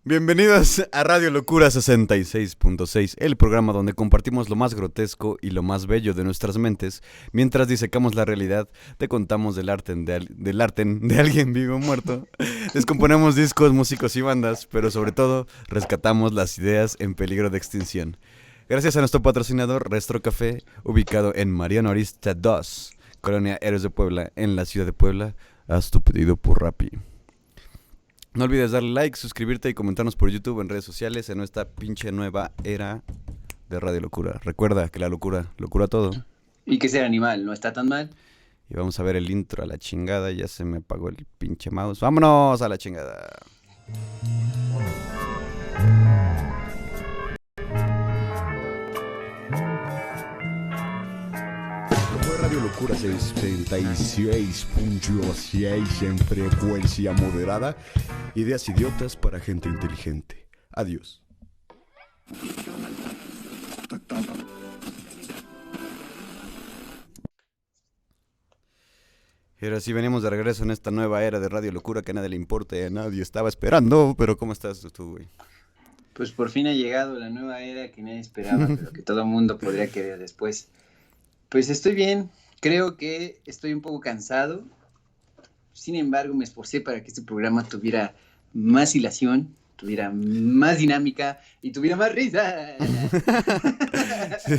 Bienvenidos a Radio Locura 66.6, el programa donde compartimos lo más grotesco y lo más bello de nuestras mentes, mientras disecamos la realidad, te contamos del arte de alguien vivo o muerto, descomponemos discos, músicos y bandas, pero sobre todo rescatamos las ideas en peligro de extinción. Gracias a nuestro patrocinador Restro Café, ubicado en Mariano Arista 2, Colonia Héroes de Puebla, en la ciudad de Puebla. Haz tu pedido por Rappi. No olvides darle like, suscribirte y comentarnos por YouTube en redes sociales en esta pinche nueva era de Radio Locura. Recuerda que la locura cura todo. Y que ser animal no está tan mal. Y vamos a ver el intro a la chingada. Ya se me apagó el pinche mouse. ¡Vámonos a la chingada! Radio Locura 66.6 en frecuencia moderada. Ideas idiotas para gente inteligente. Adiós. Y ahora sí venimos de regreso en esta nueva era de Radio Locura que a nadie le importa y a nadie estaba esperando. Pero ¿cómo estás tú, güey? Pues por fin ha llegado la nueva era que nadie esperaba, pero que todo el mundo podría querer después. Pues estoy bien, creo que estoy un poco cansado. Sin embargo, me esforcé para que este programa tuviera más hilación, tuviera más dinámica y tuviera más risa. Sí.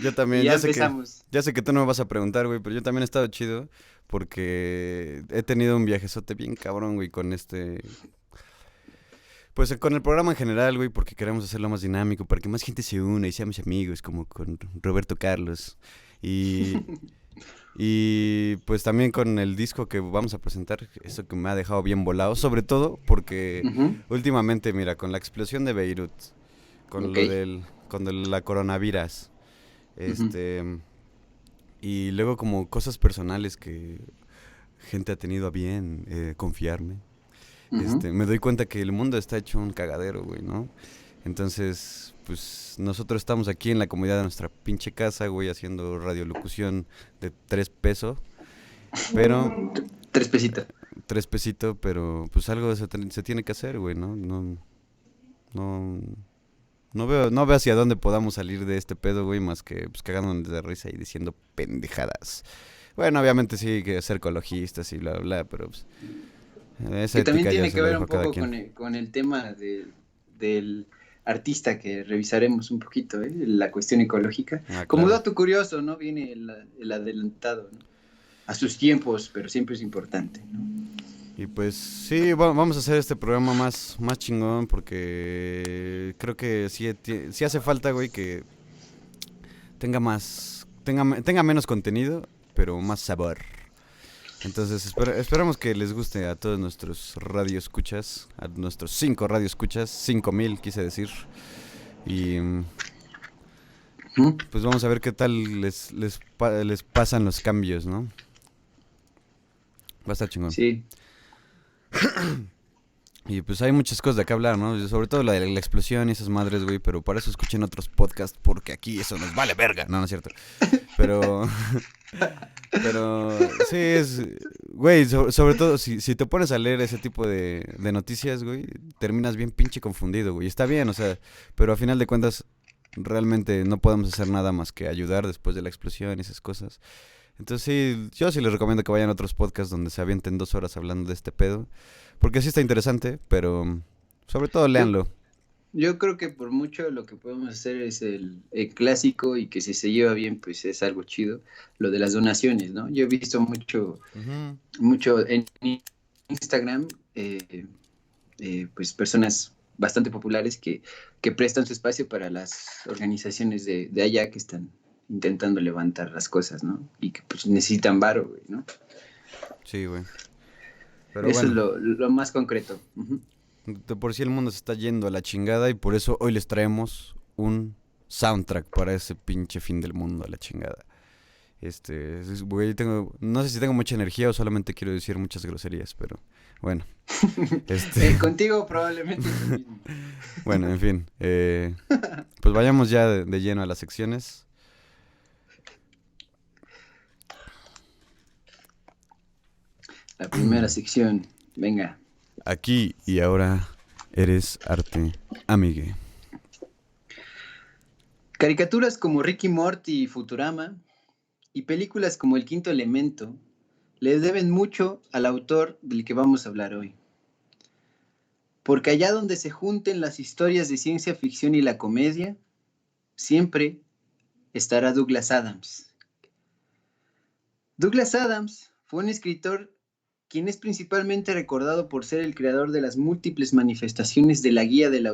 Yo también, Y ya empezamos. ya sé que tú no me vas a preguntar, güey, pero yo también he estado chido porque he tenido un viajezote bien cabrón, güey, pues con el programa en general, güey, porque queremos hacerlo más dinámico, para que más gente se una y seamos amigos, como con Roberto Carlos. Y, y pues también con el disco que vamos a presentar, eso que me ha dejado bien volado, sobre todo porque Ujú. últimamente, mira, con la explosión de Beirut, Ok. con la coronavirus, Ujú. este, y luego como cosas personales que gente ha tenido a bien confiarme, Ujú. me doy cuenta que el mundo está hecho un cagadero, güey, ¿no? Entonces, pues nosotros estamos aquí en la comodidad de nuestra pinche casa, güey, haciendo radiolocución de 3 pesos, pero 3 pesitos. 3 pesitos, pero pues algo se tiene que hacer, güey, ¿no? No, no veo hacia dónde podamos salir de este pedo, güey, más que pues cagándonos de risa y diciendo pendejadas. Bueno, obviamente sí hay que ser ecologistas y bla, bla, bla, pero pues, esa Que también ética ya tiene se que la ver dejo un a cada poco quien. con el tema del artista que revisaremos un poquito, ¿eh? La cuestión ecológica. Ah, Como claro. dato curioso, ¿no? Viene el adelantado, ¿no? A sus tiempos, pero siempre es importante, ¿no? Y pues sí, vamos a hacer este programa más chingón porque creo que sí hace falta, güey, que tenga menos contenido, pero más sabor. Entonces esperamos que les guste a todos nuestros radioescuchas, a nuestros 5 radioescuchas, 5,000 quise decir. Y ¿Mm? pues vamos a ver qué tal les pasan los cambios, ¿no? Va a estar chingón. Sí. Y pues hay muchas cosas de qué hablar, ¿no? Sobre todo la de la explosión y esas madres, güey, pero para eso escuchen otros podcasts, porque aquí eso nos vale verga. No, no es cierto. Pero, pero, sí, güey, sobre todo si te pones a leer ese tipo de noticias, güey, terminas bien pinche confundido, güey. Está bien, o sea, pero a final de cuentas, realmente no podemos hacer nada más que ayudar después de la explosión y esas cosas. Entonces sí, yo sí les recomiendo que vayan a otros podcasts donde se avienten 2 horas hablando de este pedo. Porque sí está interesante, pero sobre todo Yo, léanlo. yo creo que por mucho lo que podemos hacer es el clásico y que si se lleva bien, pues es algo chido, lo de las donaciones, ¿no? Yo he visto Ujú. mucho en Instagram, pues personas bastante populares que prestan su espacio para las organizaciones de allá que están intentando levantar las cosas, ¿no? Y que pues necesitan varo, güey, ¿no? Sí, güey. Pero Eso es bueno, lo más concreto. Ujú. de por sí el mundo se está yendo a la chingada y por eso hoy les traemos un soundtrack para ese pinche fin del mundo a la chingada. Güey, no sé si tengo mucha energía o solamente quiero decir muchas groserías, pero bueno, este, Contigo probablemente es lo mismo. bueno, en fin, pues vayamos ya de lleno a las secciones. La primera sección, venga. Aquí y ahora Eres arte, amigue. Caricaturas como Ricky Morty y Futurama y películas como El Quinto Elemento le deben mucho al autor del que vamos a hablar hoy. Porque allá donde se junten las historias de ciencia ficción y la comedia, siempre estará Douglas Adams. Douglas Adams fue un escritor quien es principalmente recordado por ser el creador de las múltiples manifestaciones de la guía del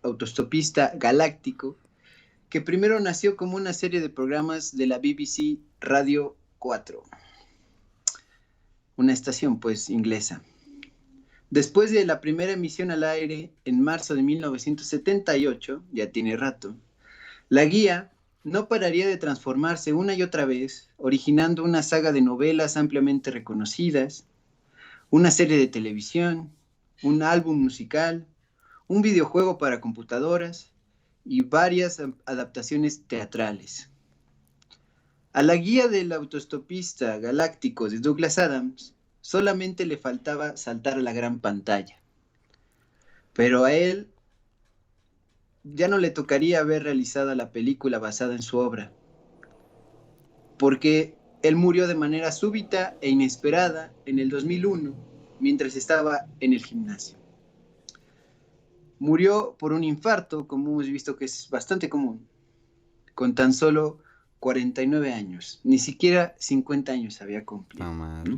autostopista galáctico, que primero nació como una serie de programas de la BBC Radio 4, una estación pues inglesa. Después de la primera emisión al aire en marzo de 1978, ya tiene rato, la guía no pararía de transformarse una y otra vez, originando una saga de novelas ampliamente reconocidas, una serie de televisión, un álbum musical, un videojuego para computadoras y varias adaptaciones teatrales. A la guía del autostopista galáctico de Douglas Adams solamente le faltaba saltar a la gran pantalla, pero a él ya no le tocaría haber realizado la película basada en su obra, porque él murió de manera súbita e inesperada en el 2001 mientras estaba en el gimnasio. Murió por un infarto, como hemos visto que es bastante común, con tan solo 49 años. Ni siquiera 50 años había cumplido. No, madre.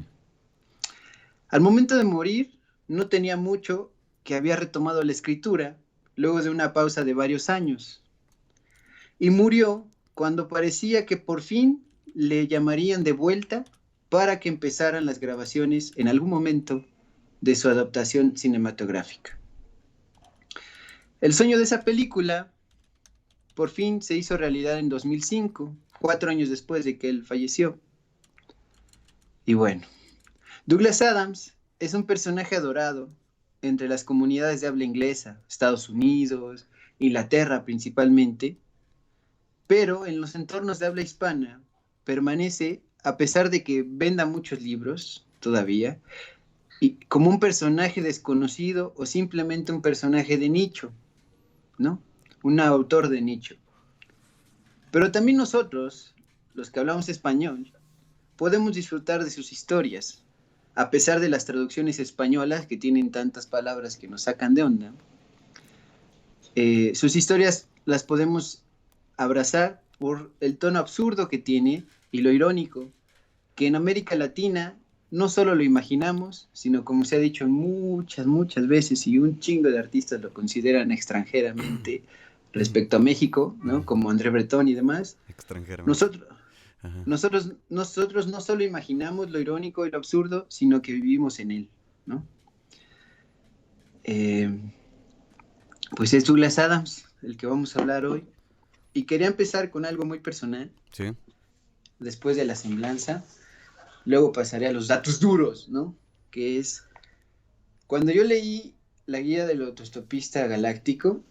Al momento de morir, no tenía mucho que había retomado la escritura, luego de una pausa de varios años. Y murió cuando parecía que por fin le llamarían de vuelta para que empezaran las grabaciones en algún momento de su adaptación cinematográfica. El sueño de esa película por fin se hizo realidad en 2005, 4 años después de que él falleció. Y bueno, Douglas Adams es un personaje adorado entre las comunidades de habla inglesa, Estados Unidos, Inglaterra principalmente, pero en los entornos de habla hispana permanece, a pesar de que venda muchos libros todavía, y como un personaje desconocido o simplemente un personaje de nicho, ¿no? Un autor de nicho. Pero también nosotros, los que hablamos español, podemos disfrutar de sus historias, a pesar de las traducciones españolas que tienen tantas palabras que nos sacan de onda. Sus historias las podemos abrazar por el tono absurdo que tiene y lo irónico, que en América Latina no solo lo imaginamos, sino como se ha dicho muchas veces y un chingo de artistas lo consideran extranjeramente respecto a México, ¿no? Como André Breton y demás. Extranjeramente. Nosotros no solo imaginamos lo irónico y lo absurdo, sino que vivimos en él, ¿no? Pues es Douglas Adams el que vamos a hablar hoy. Y quería empezar con algo muy personal. Sí. Después de la semblanza. Luego pasaré a los datos duros, ¿no? Que es, cuando yo leí la guía del autostopista galáctico,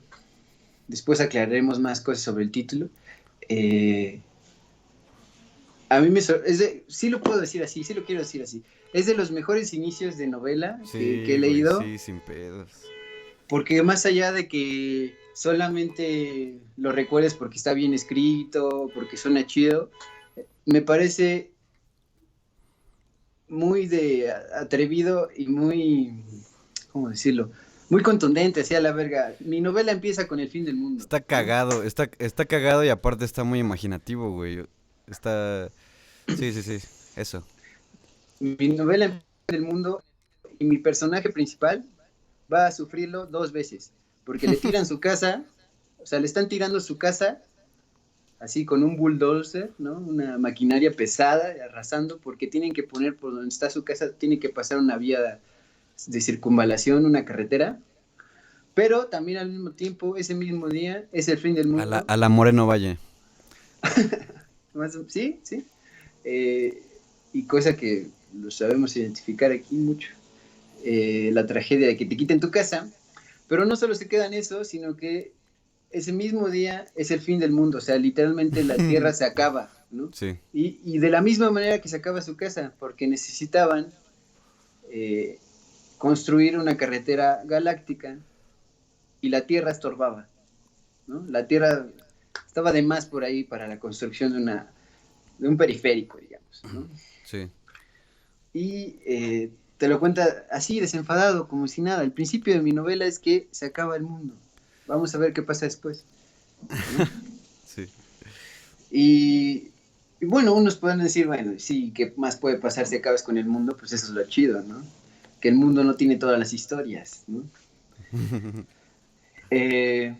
después aclararemos más cosas sobre el título, a mí sí lo puedo decir así, sí lo quiero decir así, es de los mejores inicios de novela que he leído. Sí, sin pedos. Porque más allá de que solamente lo recuerdes porque está bien escrito, porque suena chido, me parece muy atrevido y muy, ¿cómo decirlo? Muy contundente, así a la verga. Mi novela empieza con el fin del mundo. Está cagado, está cagado y aparte está muy imaginativo, güey. Está... Sí, eso. Mi novela empieza con el mundo y mi personaje principal va a sufrirlo 2 veces. Porque le tiran su casa, o sea, le están tirando su casa así con un bulldozer, ¿no? Una maquinaria pesada, arrasando, porque tienen que poner por donde está su casa, tiene que pasar una vía de circunvalación, una carretera, pero también al mismo tiempo, ese mismo día, es el fin del mundo. A la Moreno Valle. Sí. Y cosa que lo sabemos identificar aquí mucho, la tragedia de que te quiten tu casa, pero no solo se queda en eso, sino que ese mismo día es el fin del mundo, o sea, literalmente la tierra se acaba, ¿no? Sí. Y de la misma manera que se acaba su casa, porque necesitaban construir una carretera galáctica y la tierra estorbaba, ¿no? La tierra estaba de más por ahí para la construcción de un periférico, digamos, ¿no? Sí. Y te lo cuenta así, desenfadado, como si nada. El principio de mi novela es que se acaba el mundo. Vamos a ver qué pasa después, ¿no? Sí. Y, y bueno, unos pueden decir, bueno, sí, ¿qué más puede pasar si acabas con el mundo? Pues eso es lo chido, ¿no? Que el mundo no tiene todas las historias, ¿no? Eh,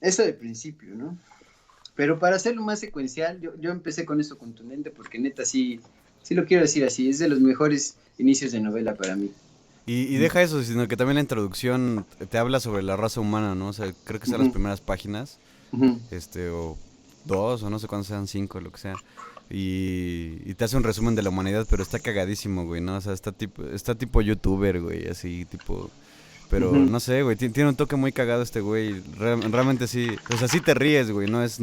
Eso de principio, ¿no? Pero para hacerlo más secuencial, yo empecé con eso contundente porque neta sí, sí lo quiero decir así, es de los mejores inicios de novela para mí. Y deja eso, sino que también la introducción te habla sobre la raza humana, ¿no? O sea, creo que son las Ujú, primeras páginas, ujú. o dos, o no sé cuántos sean, cinco, lo que sea. Y te hace un resumen de la humanidad, pero está cagadísimo, güey, ¿no? O sea, está tipo youtuber, güey, así, tipo... Pero Ujú. no sé, güey, tiene un toque muy cagado este güey. Realmente sí, o sea, sí te ríes, güey, no es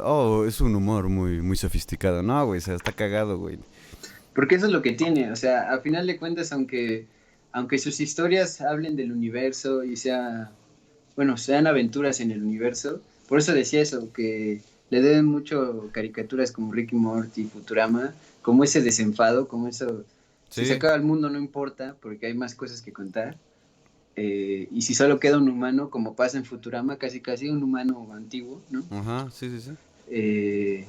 oh, es un humor muy sofisticado. No, güey, o sea, está cagado, güey. Porque eso es lo que tiene, o sea, a final de cuentas, aunque sus historias hablen del universo y bueno, sean aventuras en el universo, por eso decía eso, que le deben mucho caricaturas como Ricky Morty, Futurama, como ese desenfado, como eso, si se Sí, acaba el mundo no importa, porque hay más cosas que contar, y si solo queda un humano, como pasa en Futurama, casi casi un humano antiguo, ¿no? ajá, sí, sí, sí. Eh,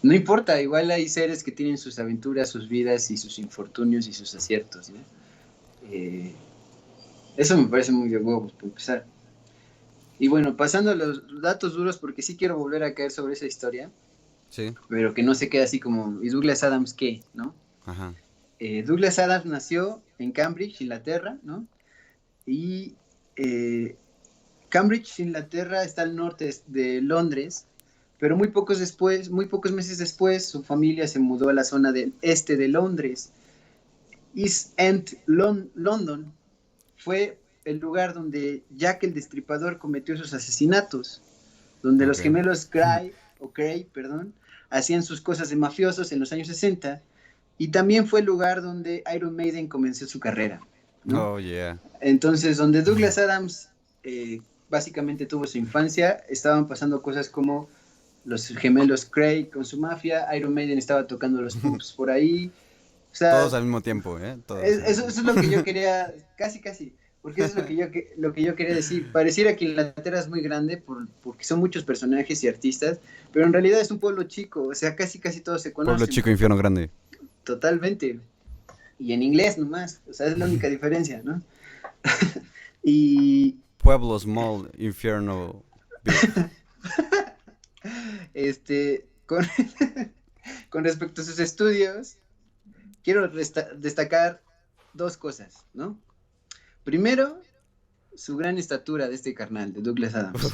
no importa, igual hay seres que tienen sus aventuras, sus vidas y sus infortunios y sus aciertos, ¿no? Eh, Eso me parece muy de huevos, por empezar. Y bueno, pasando a los datos duros, porque sí quiero volver a caer sobre esa historia, Sí, pero que no se quede así como, ¿y Douglas Adams qué? ¿No? ajá. Douglas Adams nació en Cambridge, Inglaterra, ¿no? Y Cambridge, Inglaterra, está al norte de Londres, pero muy pocos meses después, su familia se mudó a la zona del este de Londres. East End, London, fue el lugar donde Jack el Destripador cometió sus asesinatos, donde Ok. los gemelos Cray, perdón, hacían sus cosas de mafiosos en los años 60, y también fue el lugar donde Iron Maiden comenzó su carrera, ¿no? Oh, yeah. Entonces, donde Douglas Adams básicamente tuvo su infancia, estaban pasando cosas como los gemelos Cray con su mafia, Iron Maiden estaba tocando los pubs por ahí, o Todos sea, al mismo tiempo, ¿eh? Todos al eso mismo es tiempo. lo que yo quería, casi, casi, porque eso es lo que yo quería decir. Pareciera que Inglaterra es muy grande porque son muchos personajes y artistas, pero en realidad es un pueblo chico, o sea, casi, casi todos se Pueblo conocen, chico, infierno grande. totalmente. Y en inglés nomás, o sea, es la única diferencia, ¿no? Y Pueblo small, infierno big. con, con respecto a sus estudios, quiero destacar dos cosas, ¿no? Primero, su gran estatura de este carnal, de Douglas Adams.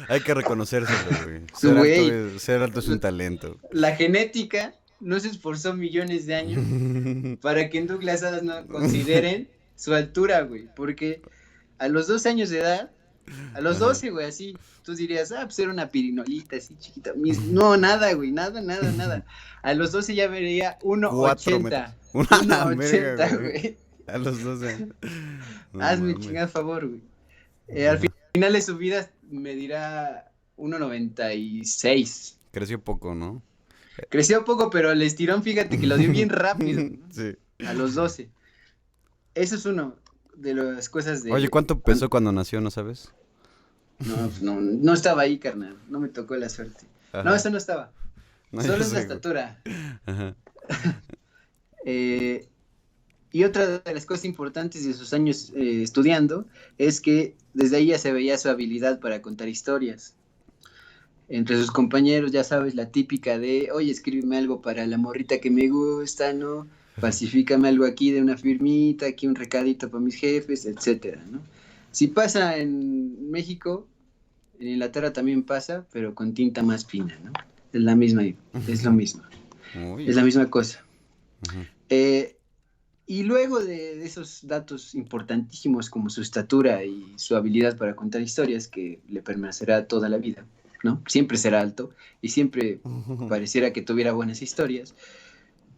Hay que reconocérselo, güey. Güey, Ser alto es un talento. la genética no se esforzó millones de años para que en Douglas Adams no consideren su altura, güey, porque a los 2 años de edad, a los Ajá. 12, güey, así, tú dirías, pues era una pirinolita así chiquita. No, nada, güey, nada, nada, nada. A los 12 ya vería 4 metros. 1,80, Una verga, 1,80, güey. güey. A los 12. No Hazme mames. chingada favor, güey. Al final de su vida medirá 1,96. Creció poco, ¿no? Creció poco, pero el estirón, fíjate que lo dio bien rápido, ¿no? Sí. A los 12. Eso es uno de las cosas Oye, de... ¿cuánto pesó cuando nació, no sabes? No, pues no, no estaba ahí, carnal. No me tocó la suerte. No, Ajá. eso no estaba. No, yo Solo es la sé, güey. estatura. Ajá. Eh, y otra de las cosas importantes de sus años estudiando es que desde ahí ya se veía su habilidad para contar historias. Entre sus compañeros, ya sabes, la típica de, oye, escríbeme algo para la morrita que me gusta, ¿no? Falsifícame algo aquí de una firmita, aquí un recadito para mis jefes, etcétera, ¿no? Si pasa en México, en Inglaterra también pasa, pero con tinta más fina, ¿no? Es la misma, es lo mismo, es Uy. la misma cosa. Ujú. Eh, y luego de esos datos importantísimos como su estatura y su habilidad para contar historias, que le permanecerá toda la vida, ¿no? Siempre será alto y siempre pareciera que tuviera buenas historias.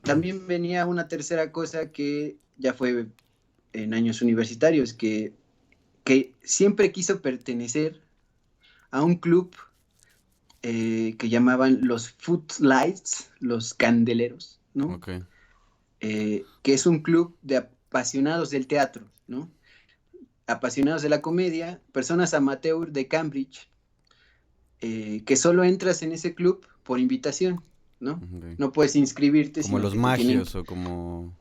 También venía una tercera cosa que ya fue en años universitarios, que siempre quiso pertenecer a un club que llamaban los Footlights, los Candeleros, ¿no? Ok. Que es un club de apasionados del teatro, ¿no? Apasionados de la comedia, personas amateur de Cambridge, que solo entras en ese club por invitación, ¿no? Ok. No puedes inscribirte, Como sino los que te tienen, magios o como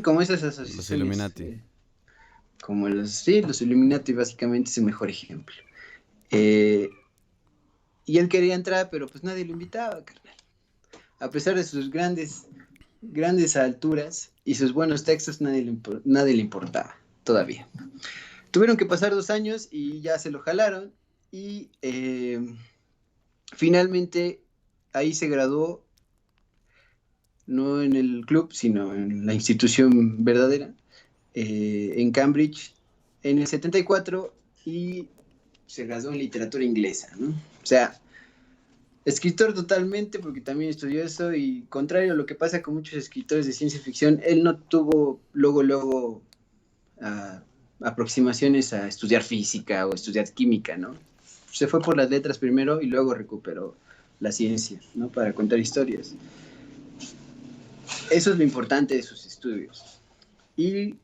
como esas los asociaciones, Illuminati. como sí, los Illuminati básicamente es el mejor ejemplo. Eh, y él quería entrar, pero pues nadie lo invitaba, carnal. A pesar de sus grandes alturas y sus buenos textos, nadie le importaba todavía. Tuvieron que pasar 2 años y ya se lo jalaron y finalmente ahí se graduó, no en el club, sino en la institución verdadera, en Cambridge, en el 74 y se graduó en literatura inglesa, ¿no? O sea, escritor totalmente, porque también estudió eso, y contrario a lo que pasa con muchos escritores de ciencia ficción, él no tuvo luego a, aproximaciones a estudiar física o estudiar química, ¿no? Se fue por las letras primero y luego recuperó la ciencia, ¿no? Para contar historias. Eso es lo importante de sus estudios. Y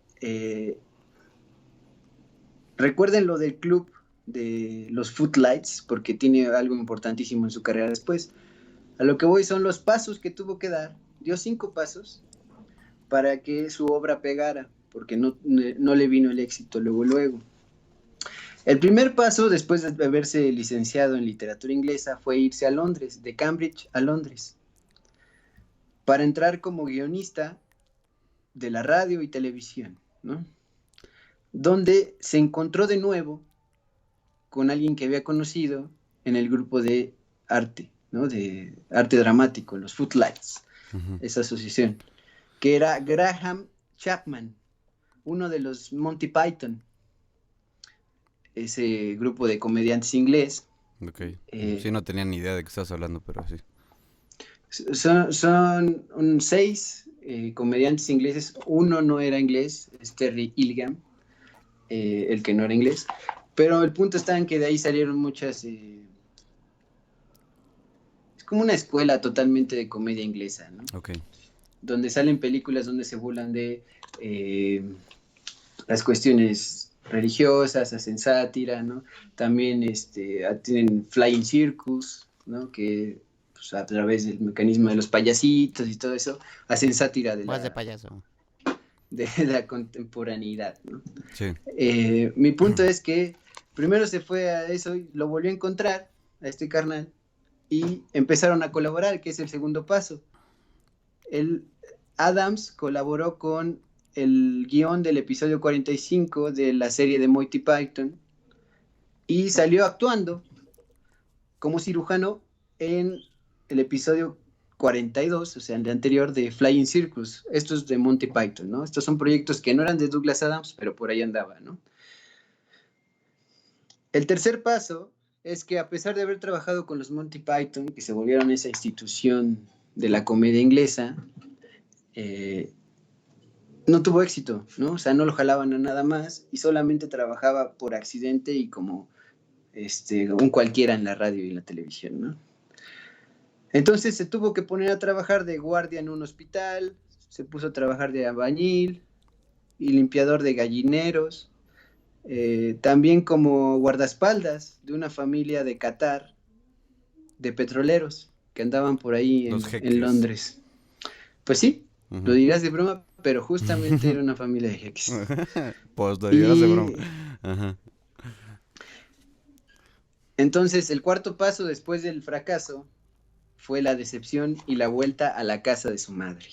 recuerden lo del club de los Footlights, porque tiene algo importantísimo en su carrera después. A lo que voy son los pasos que tuvo que dar. Dio 5 pasos para que su obra pegara, porque no le vino el éxito luego. El primer paso, después de haberse licenciado en literatura inglesa, fue irse a Londres, de Cambridge a Londres, para entrar como guionista de la radio y televisión, ¿no? Donde se encontró de nuevo con alguien que había conocido en el grupo de arte, ¿no? De arte dramático, los Footlights, Ujú. esa asociación, que era Graham Chapman, uno de los Monty Python, ese grupo de comediantes inglés. Ok. Eh, Sí, no tenía ni idea de qué estás hablando, pero sí. son 6 comediantes ingleses. Uno no era inglés, es Terry Gilliam, el que no era inglés. Pero el punto está en que de ahí salieron muchas. Es como una escuela totalmente de comedia inglesa, ¿no? Ok. Donde salen películas donde se burlan de las cuestiones religiosas, hacen sátira, ¿no? También tienen Flying Circus, ¿no? Que pues, a través del mecanismo de los payasitos y todo eso, hacen sátira de Más de la, payaso. de la contemporaneidad, ¿no? Sí. Mi punto es que primero se fue a eso y lo volvió a encontrar, a este carnal, y empezaron a colaborar, que es el segundo paso. El Adams colaboró con el guión del episodio 45 de la serie de Monty Python y salió actuando como cirujano en el episodio 42, o sea, el de anterior de Flying Circus. Esto es de Monty Python, ¿no? Estos son proyectos que no eran de Douglas Adams, pero por ahí andaba, ¿no? El tercer paso es que a pesar de haber trabajado con los Monty Python, que se volvieron esa institución de la comedia inglesa, no tuvo éxito, ¿no? O sea, no lo jalaban a nada más y solamente trabajaba por accidente y como un cualquiera en la radio y en la televisión, ¿no? Entonces se tuvo que poner a trabajar de guardia en un hospital, se puso a trabajar de albañil y limpiador de gallineros, también como guardaespaldas de una familia de Qatar, de petroleros, que andaban por ahí Los en jeques. Londres. Pues sí, lo Ujú. dirás de broma, pero justamente era una familia de jeques. Pues lo dirás de broma. Y Ajá. entonces el cuarto paso después del fracaso fue la decepción y la vuelta a la casa de su madre.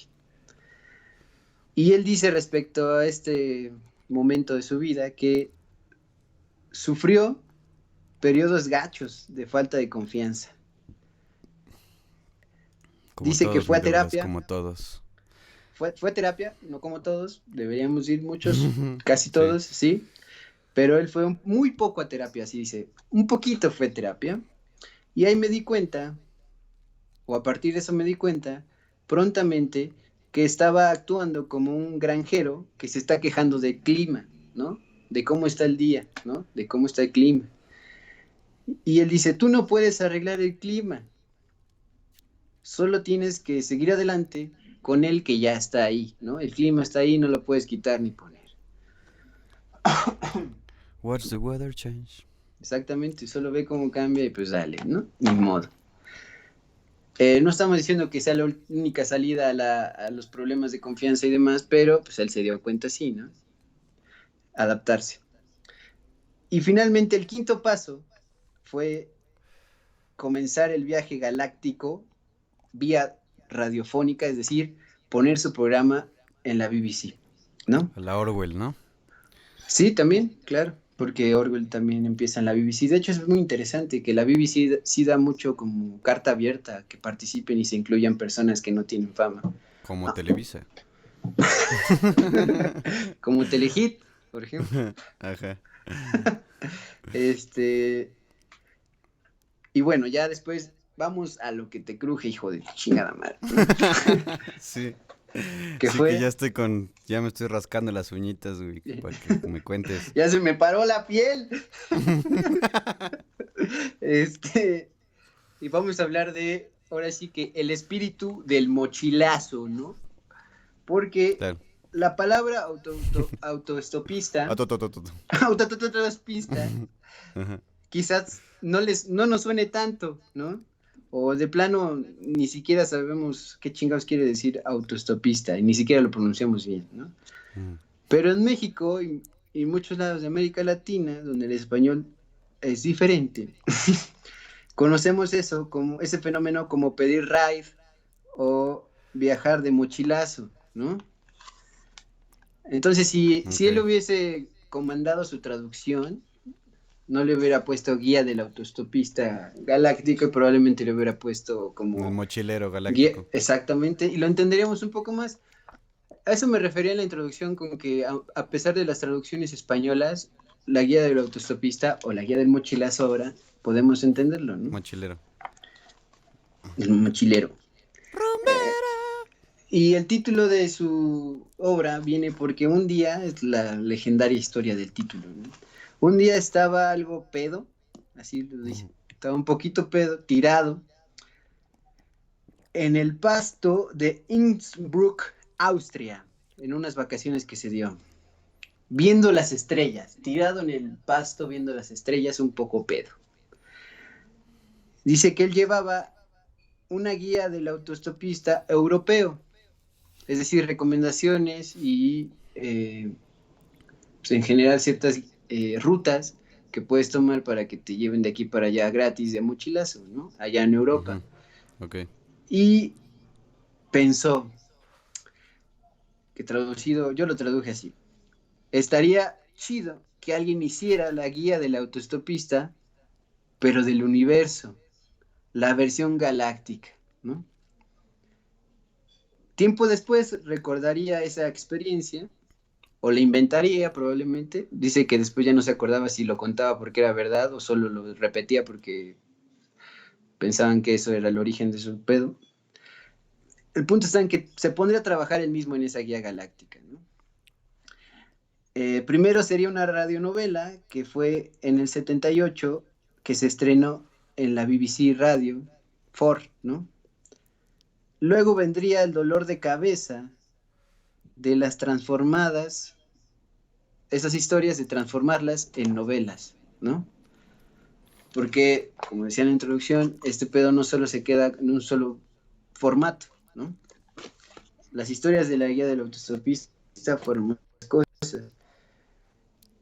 Y él dice respecto a este momento de su vida que sufrió periodos gachos de falta de confianza. Como Dice que todos, fue mi a Douglas, terapia, como todos. fue a terapia, no como todos, deberíamos ir muchos, casi Sí. todos, sí, pero él fue muy poco a terapia, así dice, un poquito fue terapia, y ahí me di cuenta, o a partir de eso me di cuenta, prontamente, que estaba actuando como un granjero que se está quejando del clima, ¿no? De cómo está el día, ¿no? De cómo está el clima. Y él dice, tú no puedes arreglar el clima, solo tienes que seguir adelante con el que ya está ahí, ¿no? El clima está ahí, no lo puedes quitar ni poner. Watch the weather change. Exactamente, solo ve cómo cambia y pues dale, ¿no? Ni modo. No estamos diciendo que sea la única salida a los problemas de confianza y demás, pero pues él se dio cuenta sí, ¿no? Adaptarse. Y finalmente el quinto paso fue comenzar el viaje galáctico vía radiofónica, es decir, poner su programa en la BBC, ¿no? A la Orwell, ¿no? Sí, también, claro, porque Orwell también empieza en la BBC. De hecho, es muy interesante que la BBC sí da mucho como carta abierta, que participen y se incluyan personas que no tienen fama. Como Televisa. Como Telehit, por ejemplo. Ajá. Este, y bueno, ya después vamos a lo que te cruje, hijo de tu chingada madre, ¿no? Sí. Que Sí que fue, ya estoy con... Ya me estoy rascando las uñitas, güey, para que me cuentes. ya se me paró la piel. Este, y vamos a hablar de, ahora sí que el espíritu del mochilazo, ¿no? Porque Claro. la palabra autoestopista, autoestopista, Ajá. quizás no nos suene tanto, ¿no? O de plano ni siquiera sabemos qué chingados quiere decir autoestopista y ni siquiera lo pronunciamos bien, ¿no? Mm. Pero en México y muchos lados de América Latina, donde el español es diferente, conocemos eso como ese fenómeno como pedir ride o viajar de mochilazo, ¿no? Entonces, si él Ok. hubiese comandado su traducción, no le hubiera puesto guía del autostopista galáctico y probablemente le hubiera puesto El como mochilero guía, galáctico. exactamente, y lo entenderíamos un poco más. A eso me refería en la introducción con que a pesar de las traducciones españolas, la guía del autostopista o la guía del mochilazo ahora podemos entenderlo, ¿no? Mochilero. El mochilero. Eh, Rumbera. y el título de su obra viene porque un día, es la legendaria historia del título, ¿no? Un día estaba algo pedo, así lo dice, Ujú. estaba un poquito pedo, tirado, en el pasto de Innsbruck, Austria, en unas vacaciones que se dio, viendo las estrellas, tirado en el pasto viendo las estrellas, un poco pedo. Dice que él llevaba una guía del autostopista europeo, es decir, recomendaciones y pues en general ciertas rutas que puedes tomar para que te lleven de aquí para allá gratis de mochilazo, ¿no? Allá en Europa. Ujú. Ok. Y pensó que traducido, yo lo traduje así, estaría chido que alguien hiciera la guía del autostopista, pero del universo, la versión galáctica, ¿no? Tiempo después recordaría esa experiencia o la inventaría probablemente. Dice que después ya no se acordaba si lo contaba porque era verdad o solo lo repetía porque pensaban que eso era el origen de su pedo. El punto está en que se pondría a trabajar él mismo en esa guía galáctica, ¿no? Primero sería una radionovela que fue en el 78 que se estrenó en la BBC Radio 4, ¿no? Luego vendría el dolor de cabeza de las transformadas, esas historias de transformarlas en novelas, ¿no? Porque, como decía en la introducción, este pedo no solo se queda en un solo formato, ¿no? Las historias de la guía del autostopista fueron muchas cosas.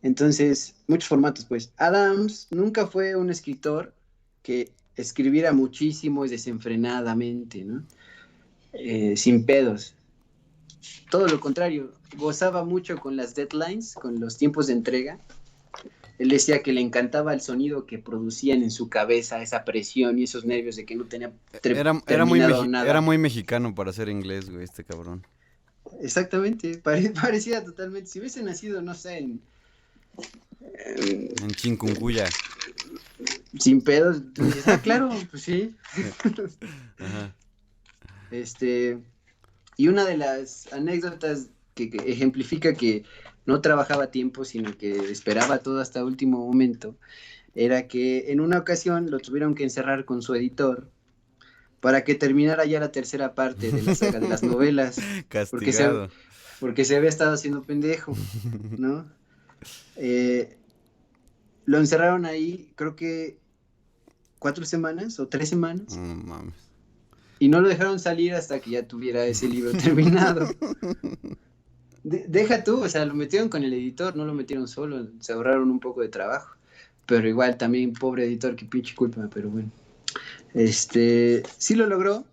Entonces, muchos formatos, pues. Adams nunca fue un escritor que escribiera muchísimo y desenfrenadamente, ¿no? Sin pedos. Todo lo contrario, gozaba mucho con las deadlines, con los tiempos de entrega. Él decía que le encantaba el sonido que producían en su cabeza, esa presión y esos nervios de que no tenía terminado Era nada. muy mexicano para ser inglés, güey, este cabrón. Exactamente, parecía totalmente. Si hubiese nacido, no sé, En Chincuncuya. sin pedos, tú dices, ah, claro, pues sí. Ajá. Este, Y una de las anécdotas que ejemplifica que no trabajaba a tiempo, sino que esperaba todo hasta último momento, era que en una ocasión lo tuvieron que encerrar con su editor para que terminara ya la tercera parte de la saga de las novelas, porque Castigado. porque se había estado haciendo pendejo, ¿no? Eh, lo encerraron ahí, creo que 4 semanas o 3 semanas, No mames. y no lo dejaron salir hasta que ya tuviera ese libro terminado. Deja tú, o sea, lo metieron con el editor, no lo metieron solo, se ahorraron un poco de trabajo. Pero igual también, pobre editor, qué pinche culpa, pero bueno. Sí lo logró,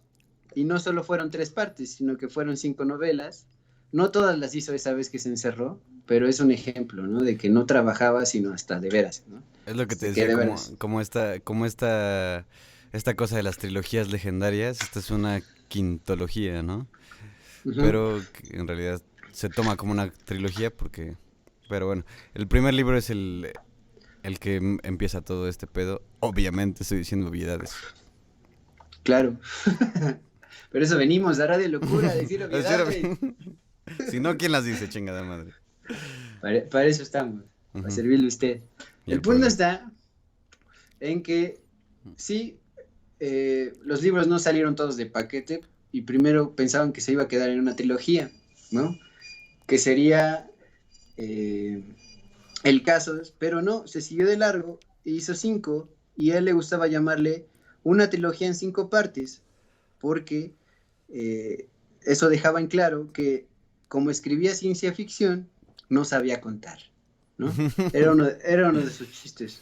y no solo fueron 3 partes, sino que fueron 5 novelas. No todas las hizo esa vez que se encerró, pero es un ejemplo, ¿no? De que no trabajaba, sino hasta de veras, ¿no? Es lo que te De que decía, de veras. esta cosa de las trilogías legendarias. Esta es una quintología, ¿no? Ujú. Pero que en realidad se toma como una trilogía porque... Pero bueno, el primer libro es el que empieza todo este pedo. Obviamente estoy diciendo obviedades. Claro. Pero eso venimos a Radio Locura, a decir Así era obviedades. Si no, ¿quién las dice, chingada madre? Para eso estamos, para Ujú. servirle a usted. Y El el punto pueblo. está en que sí, los libros no salieron todos de paquete y primero pensaban que se iba a quedar en una trilogía, ¿no? Que sería eh, el caso, pero no, se siguió de largo e hizo 5 y a él le gustaba llamarle una trilogía en 5 partes porque eso dejaba en claro que como escribía ciencia ficción, no sabía contar, ¿no? Era uno de sus chistes.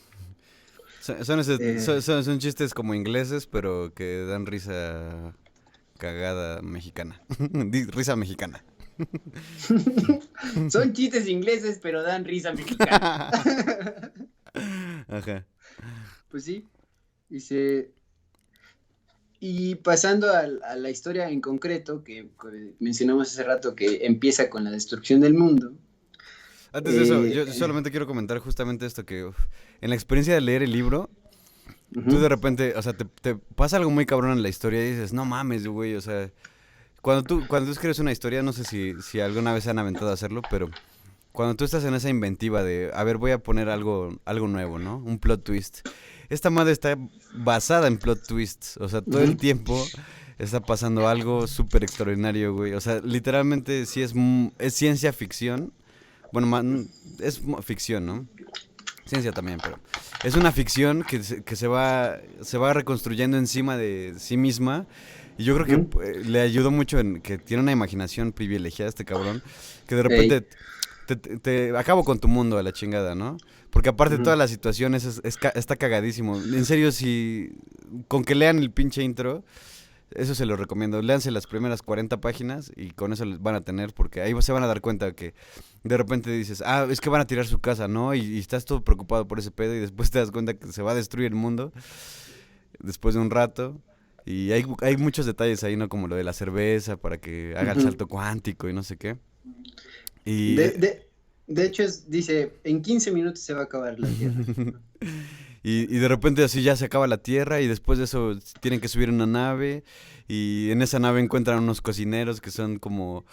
Eh, Son chistes como ingleses, pero que dan risa cagada mexicana. Risa mexicana. Son chistes ingleses, pero dan risa mexicana. Ajá. Pues sí, dice. Y pasando a la historia en concreto, que mencionamos hace rato, que empieza con la destrucción del mundo. Antes de eso, yo eh, solamente quiero comentar justamente esto que en la experiencia de leer el libro, tú Ujú, de repente, o sea, te pasa algo muy cabrón en la historia y dices, no mames, güey, o sea, cuando tú escribes una historia, no sé si alguna vez se han aventado a hacerlo, pero cuando tú estás en esa inventiva de, a ver, voy a poner algo nuevo, ¿no? Un plot twist. Esta madre está basada en plot twists, o sea, todo el ujú. tiempo está pasando algo súper extraordinario, güey. O sea, literalmente sí es ciencia ficción. Bueno, es ficción, ¿no? Ciencia también, pero es una ficción que se va reconstruyendo encima de sí misma. Y yo creo que Ujú. le ayudó mucho en que tiene una imaginación privilegiada este cabrón, que de Ey, repente te acabo con tu mundo a la chingada, ¿no? Porque aparte de ujú. todas las situaciones está cagadísimo. En serio, si con que lean el pinche intro, eso se lo recomiendo. Léanse las primeras 40 páginas y con eso les van a tener, porque ahí se van a dar cuenta que de repente dices, ah, es que van a tirar su casa, ¿no? Y estás todo preocupado por ese pedo y después te das cuenta que se va a destruir el mundo después de un rato. Y hay muchos detalles ahí, ¿no? Como lo de la cerveza para que haga el Ujú. salto cuántico y no sé qué. Y De, de, de hecho, dice, en 15 minutos se va a acabar la Tierra. y de repente así ya se acaba la tierra y después de eso tienen que subir en una nave y en esa nave encuentran unos cocineros que son como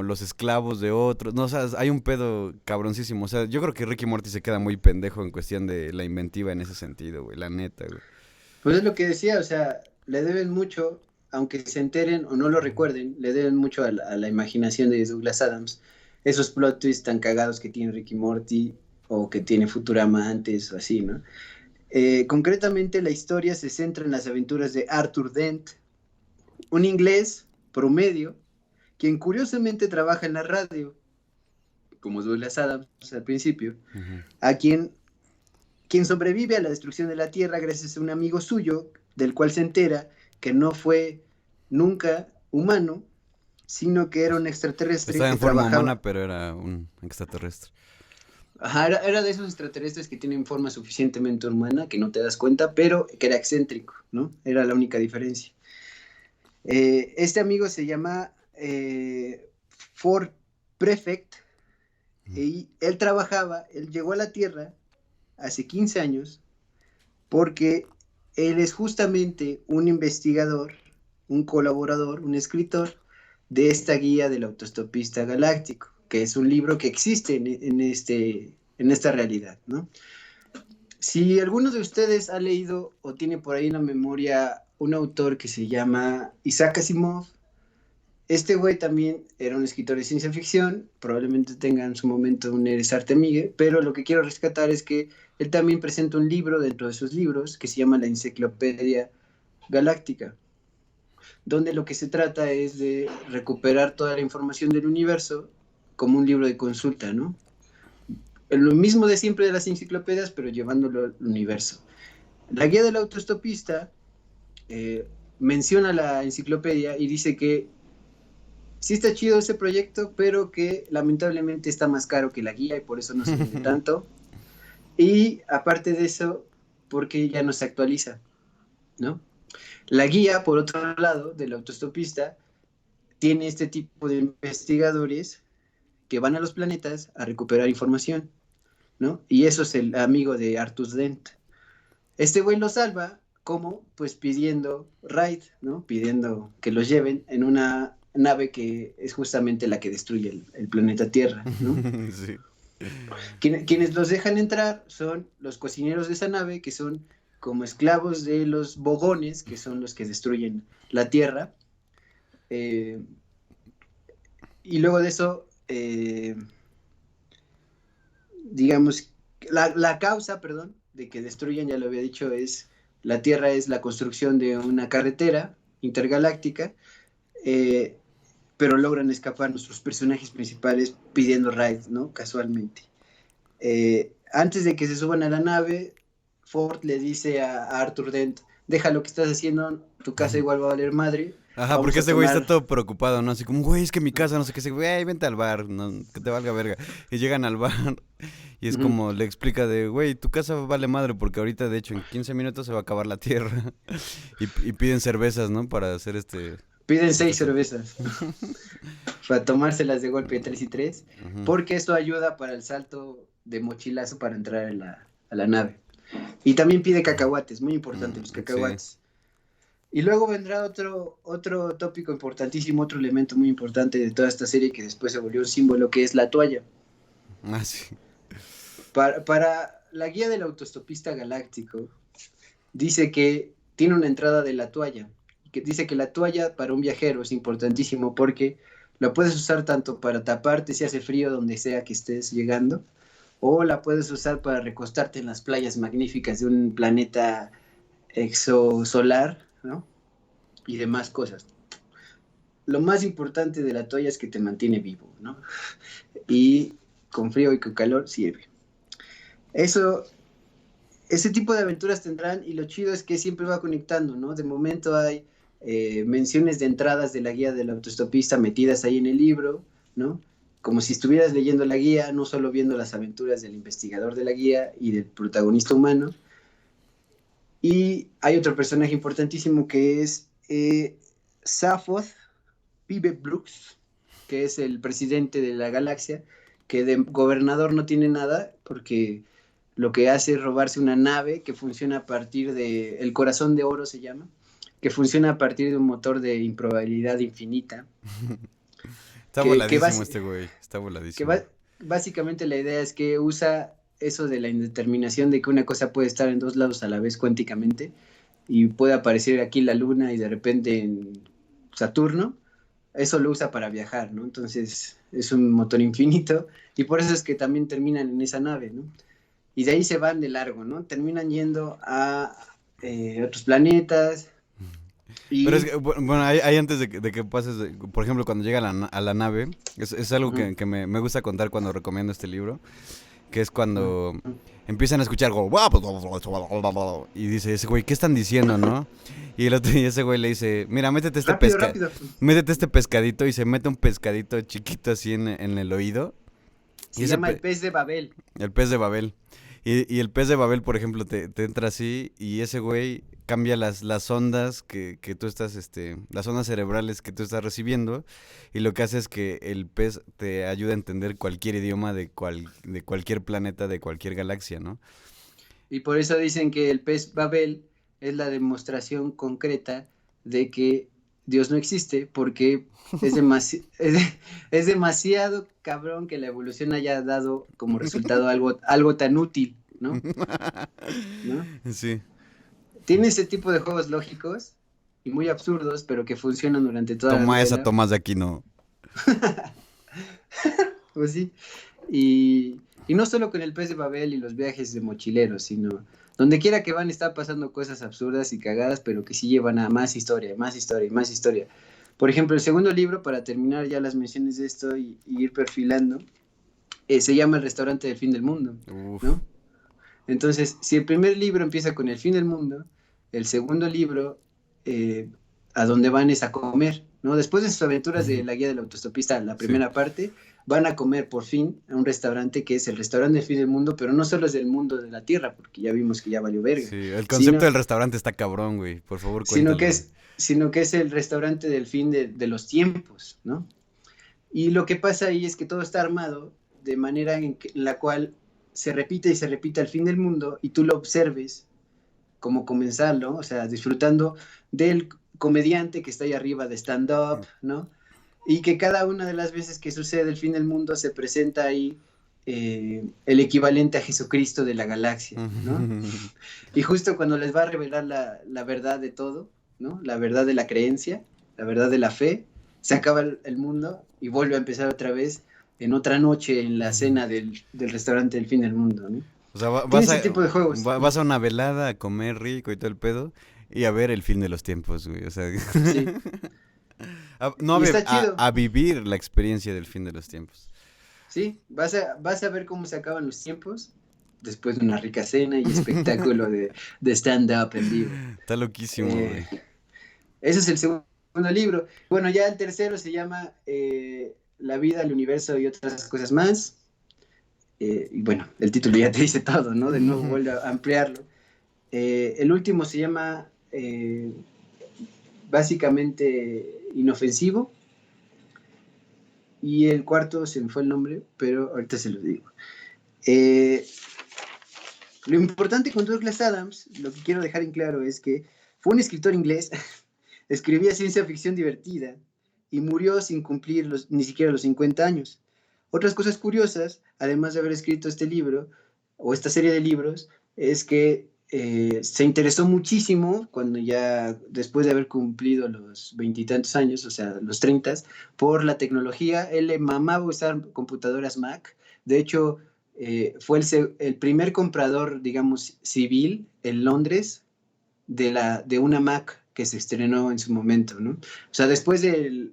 los esclavos de otros. No, o sea, hay un pedo cabroncísimo. O sea, yo creo que Ricky Morty se queda muy pendejo en cuestión de la inventiva en ese sentido, güey, la neta, güey. Pues es lo que decía, o sea, le deben mucho, aunque se enteren o no lo recuerden, le deben mucho a la imaginación de Douglas Adams. Esos plot twists tan cagados que tiene Ricky Morty o que tiene Futurama antes o así, ¿no? Concretamente, la historia se centra en las aventuras de Arthur Dent, un inglés promedio, quien curiosamente trabaja en la radio, como Douglas Adams al principio, Ujú. a quien sobrevive a la destrucción de la Tierra gracias a un amigo suyo, del cual se entera que no fue nunca humano, sino que era un extraterrestre Estaba que en forma trabajaba. humana, pero era un extraterrestre. Ajá, era de esos extraterrestres que tienen forma suficientemente humana, que no te das cuenta, pero que era excéntrico, ¿no? Era la única diferencia. Este amigo se llama Ford Prefect y él llegó a la Tierra hace 15 años porque él es justamente un investigador, un colaborador, un escritor de esta guía del autoestopista galáctico, que es un libro que existe en esta realidad, ¿no? Si alguno de ustedes ha leído o tiene por ahí en la memoria un autor que se llama Isaac Asimov, este güey también era un escritor de ciencia ficción, probablemente tenga en su momento un Eres Arte pero lo que quiero rescatar es que él también presenta un libro dentro de sus libros que se llama La Enciclopedia Galáctica, donde lo que se trata es de recuperar toda la información del universo como un libro de consulta, ¿no? Lo mismo de siempre de las enciclopedias, pero llevándolo al universo. La guía del autoestopista menciona la enciclopedia y dice que sí está chido ese proyecto, pero que lamentablemente está más caro que la guía y por eso no se vende tanto. Y aparte de eso, porque ya no se actualiza, ¿no? La guía, por otro lado, del autoestopista, tiene este tipo de investigadores que van a los planetas a recuperar información, ¿no? Y eso es el amigo de Artus Dent. Este güey lo salva, ¿cómo? Pues pidiendo ride, ¿no? Pidiendo que los lleven en una nave que es justamente la que destruye el planeta Tierra, ¿no? Sí. Quienes los dejan entrar son los cocineros de esa nave, que son como esclavos de los bogones, que son los que destruyen la Tierra. Eh, y luego de eso, digamos, la causa, perdón, de que destruyan, ya lo había dicho, es la Tierra es la construcción de una carretera intergaláctica, eh, pero logran escapar nuestros personajes principales pidiendo ride, ¿no? Casualmente. Antes de que se suban a la nave, Ford le dice a Arthur Dent, deja lo que estás haciendo, tu casa igual va a valer madre, Ajá, vamos porque a ese güey está tomar... todo preocupado, ¿no? Así como, güey, es que mi casa, no sé qué, ese güey, "Ey, vente al bar, no, que te valga verga". Y llegan al bar y es Ujú. como, le explica de, güey, tu casa vale madre porque ahorita, de hecho, en 15 minutos se va a acabar la tierra. Y piden cervezas, ¿no? Para hacer Piden este seis show. cervezas para tomárselas de golpe 3 y 3, Ujú. porque esto ayuda para el salto de mochilazo para entrar a la nave. Y también pide cacahuates, muy importante los Sí. cacahuates. Y luego vendrá otro tópico importantísimo, otro elemento muy importante de toda esta serie que después se volvió un símbolo, que es la toalla. Ah, sí. Para la guía del autostopista galáctico, dice que tiene una entrada de la toalla, que dice que la toalla para un viajero es importantísimo porque la puedes usar tanto para taparte si hace frío donde sea que estés llegando, o la puedes usar para recostarte en las playas magníficas de un planeta exosolar, ¿no? Y demás cosas. Lo más importante de la toalla es que te mantiene vivo, ¿no? Y con frío y con calor sirve. Eso, ese tipo de aventuras tendrán y lo chido es que siempre va conectando, ¿no? De momento hay menciones de entradas de la guía del autostopista metidas ahí en el libro, ¿no? Como si estuvieras leyendo la guía, no solo viendo las aventuras del investigador de la guía y del protagonista humano. Y hay otro personaje importantísimo que es Safoth Pibe Brooks, que es el presidente de la galaxia, que de gobernador no tiene nada porque lo que hace es robarse una nave que funciona a partir de, el corazón de oro se llama, que funciona a partir de un motor de improbabilidad infinita, Está que, voladísimo este güey, está que voladísimo. básicamente la idea es que usa eso de la indeterminación de que una cosa puede estar en dos lados a la vez cuánticamente y puede aparecer aquí la luna y de repente en Saturno, eso lo usa para viajar, ¿no? Entonces es un motor infinito y por eso es que también terminan en esa nave, ¿no? Y de ahí se van de largo, ¿no? Terminan yendo a otros planetas Pero es y... que, bueno, ahí antes de que pases, por ejemplo, cuando llega a la nave, es algo Uh que me gusta contar cuando recomiendo este libro, que es cuando -huh. empiezan a escuchar como, y dice ese güey, ¿qué están diciendo, no? Y ese güey le dice, mira, Rápido, rápido. métete este pescadito, y se mete un pescadito chiquito así en el oído, y Se llama el pez de Babel. el pez de Babel. Y el pez de Babel, por ejemplo, te entra así y ese güey cambia las ondas que tú estás, las ondas cerebrales que tú estás recibiendo, y lo que hace es que el pez te ayuda a entender cualquier idioma de cualquier planeta, de cualquier galaxia, ¿no? Y por eso dicen que el pez Babel es la demostración concreta de que Dios no existe porque es demasiado cabrón que la evolución haya dado como resultado algo tan útil, ¿no? ¿No? Sí. Tiene ese tipo de juegos lógicos y muy absurdos, pero que funcionan durante toda la Toma esa, novela. Tomás de Aquino. Pues sí. Y no solo con el pez de Babel y los viajes de mochileros, sino donde quiera que van está pasando cosas absurdas y cagadas, pero que sí llevan a más historia, más historia y más historia. Por ejemplo, el segundo libro, para terminar ya las menciones de esto y ir perfilando, se llama El restaurante del fin del mundo, Uf. ¿no? Entonces, si el primer libro empieza con el fin del mundo, el segundo libro, eh, a donde van es a comer, ¿no? Después de sus aventuras de la guía del autostopista, la Sí. primera parte, van a comer por fin a un restaurante que es el restaurante del fin del mundo, pero no solo es del mundo de la Tierra, porque ya vimos que ya valió verga, Sí, el concepto sino, del restaurante está cabrón, güey. Por favor, sino que cuéntalo, güey. es, sino que es el restaurante del fin de los tiempos, ¿no? Y lo que pasa ahí es que todo está armado de manera en la cual se repite y se repite el fin del mundo y tú lo observes como comenzarlo, o sea, disfrutando del comediante que está ahí arriba de stand-up, ¿no? Y que cada una de las veces que sucede el fin del mundo se presenta ahí el equivalente a Jesucristo de la galaxia, ¿no? Y justo cuando les va a revelar la verdad de todo, ¿no? La verdad de la creencia, la verdad de la fe, se acaba el mundo y vuelve a empezar otra vez en otra noche en la cena del restaurante del fin del mundo, ¿no? O sea, Tiene ese tipo de juegos. vas a una velada a comer rico y todo el pedo y a ver el fin de los tiempos, güey. O sea, Sí, no y está chido. a vivir la experiencia del fin de los tiempos. Sí, vas a ver cómo se acaban los tiempos después de una rica cena y espectáculo de stand-up en vivo. Está loquísimo, Eh, güey. ese es el segundo libro. Bueno, ya el tercero se llama La vida, el universo y otras cosas más. Y bueno, el título ya te dice todo, ¿no? De nuevo vuelvo a ampliarlo. El último se llama básicamente Inofensivo. Y el cuarto se me fue el nombre, pero ahorita se lo digo. Eh, Lo importante con Douglas Adams, lo que quiero dejar en claro es que fue un escritor inglés, escribía ciencia ficción divertida y murió sin cumplir ni siquiera los 50 años. Otras cosas curiosas, además de haber escrito este libro o esta serie de libros, es que se interesó muchísimo cuando ya después de haber cumplido los veintitantos años, o sea, los 30, por la tecnología. Él le mamaba usar computadoras Mac. De hecho, fue el primer comprador, digamos, civil en Londres de una Mac que se estrenó en su momento, ¿no? O sea, después de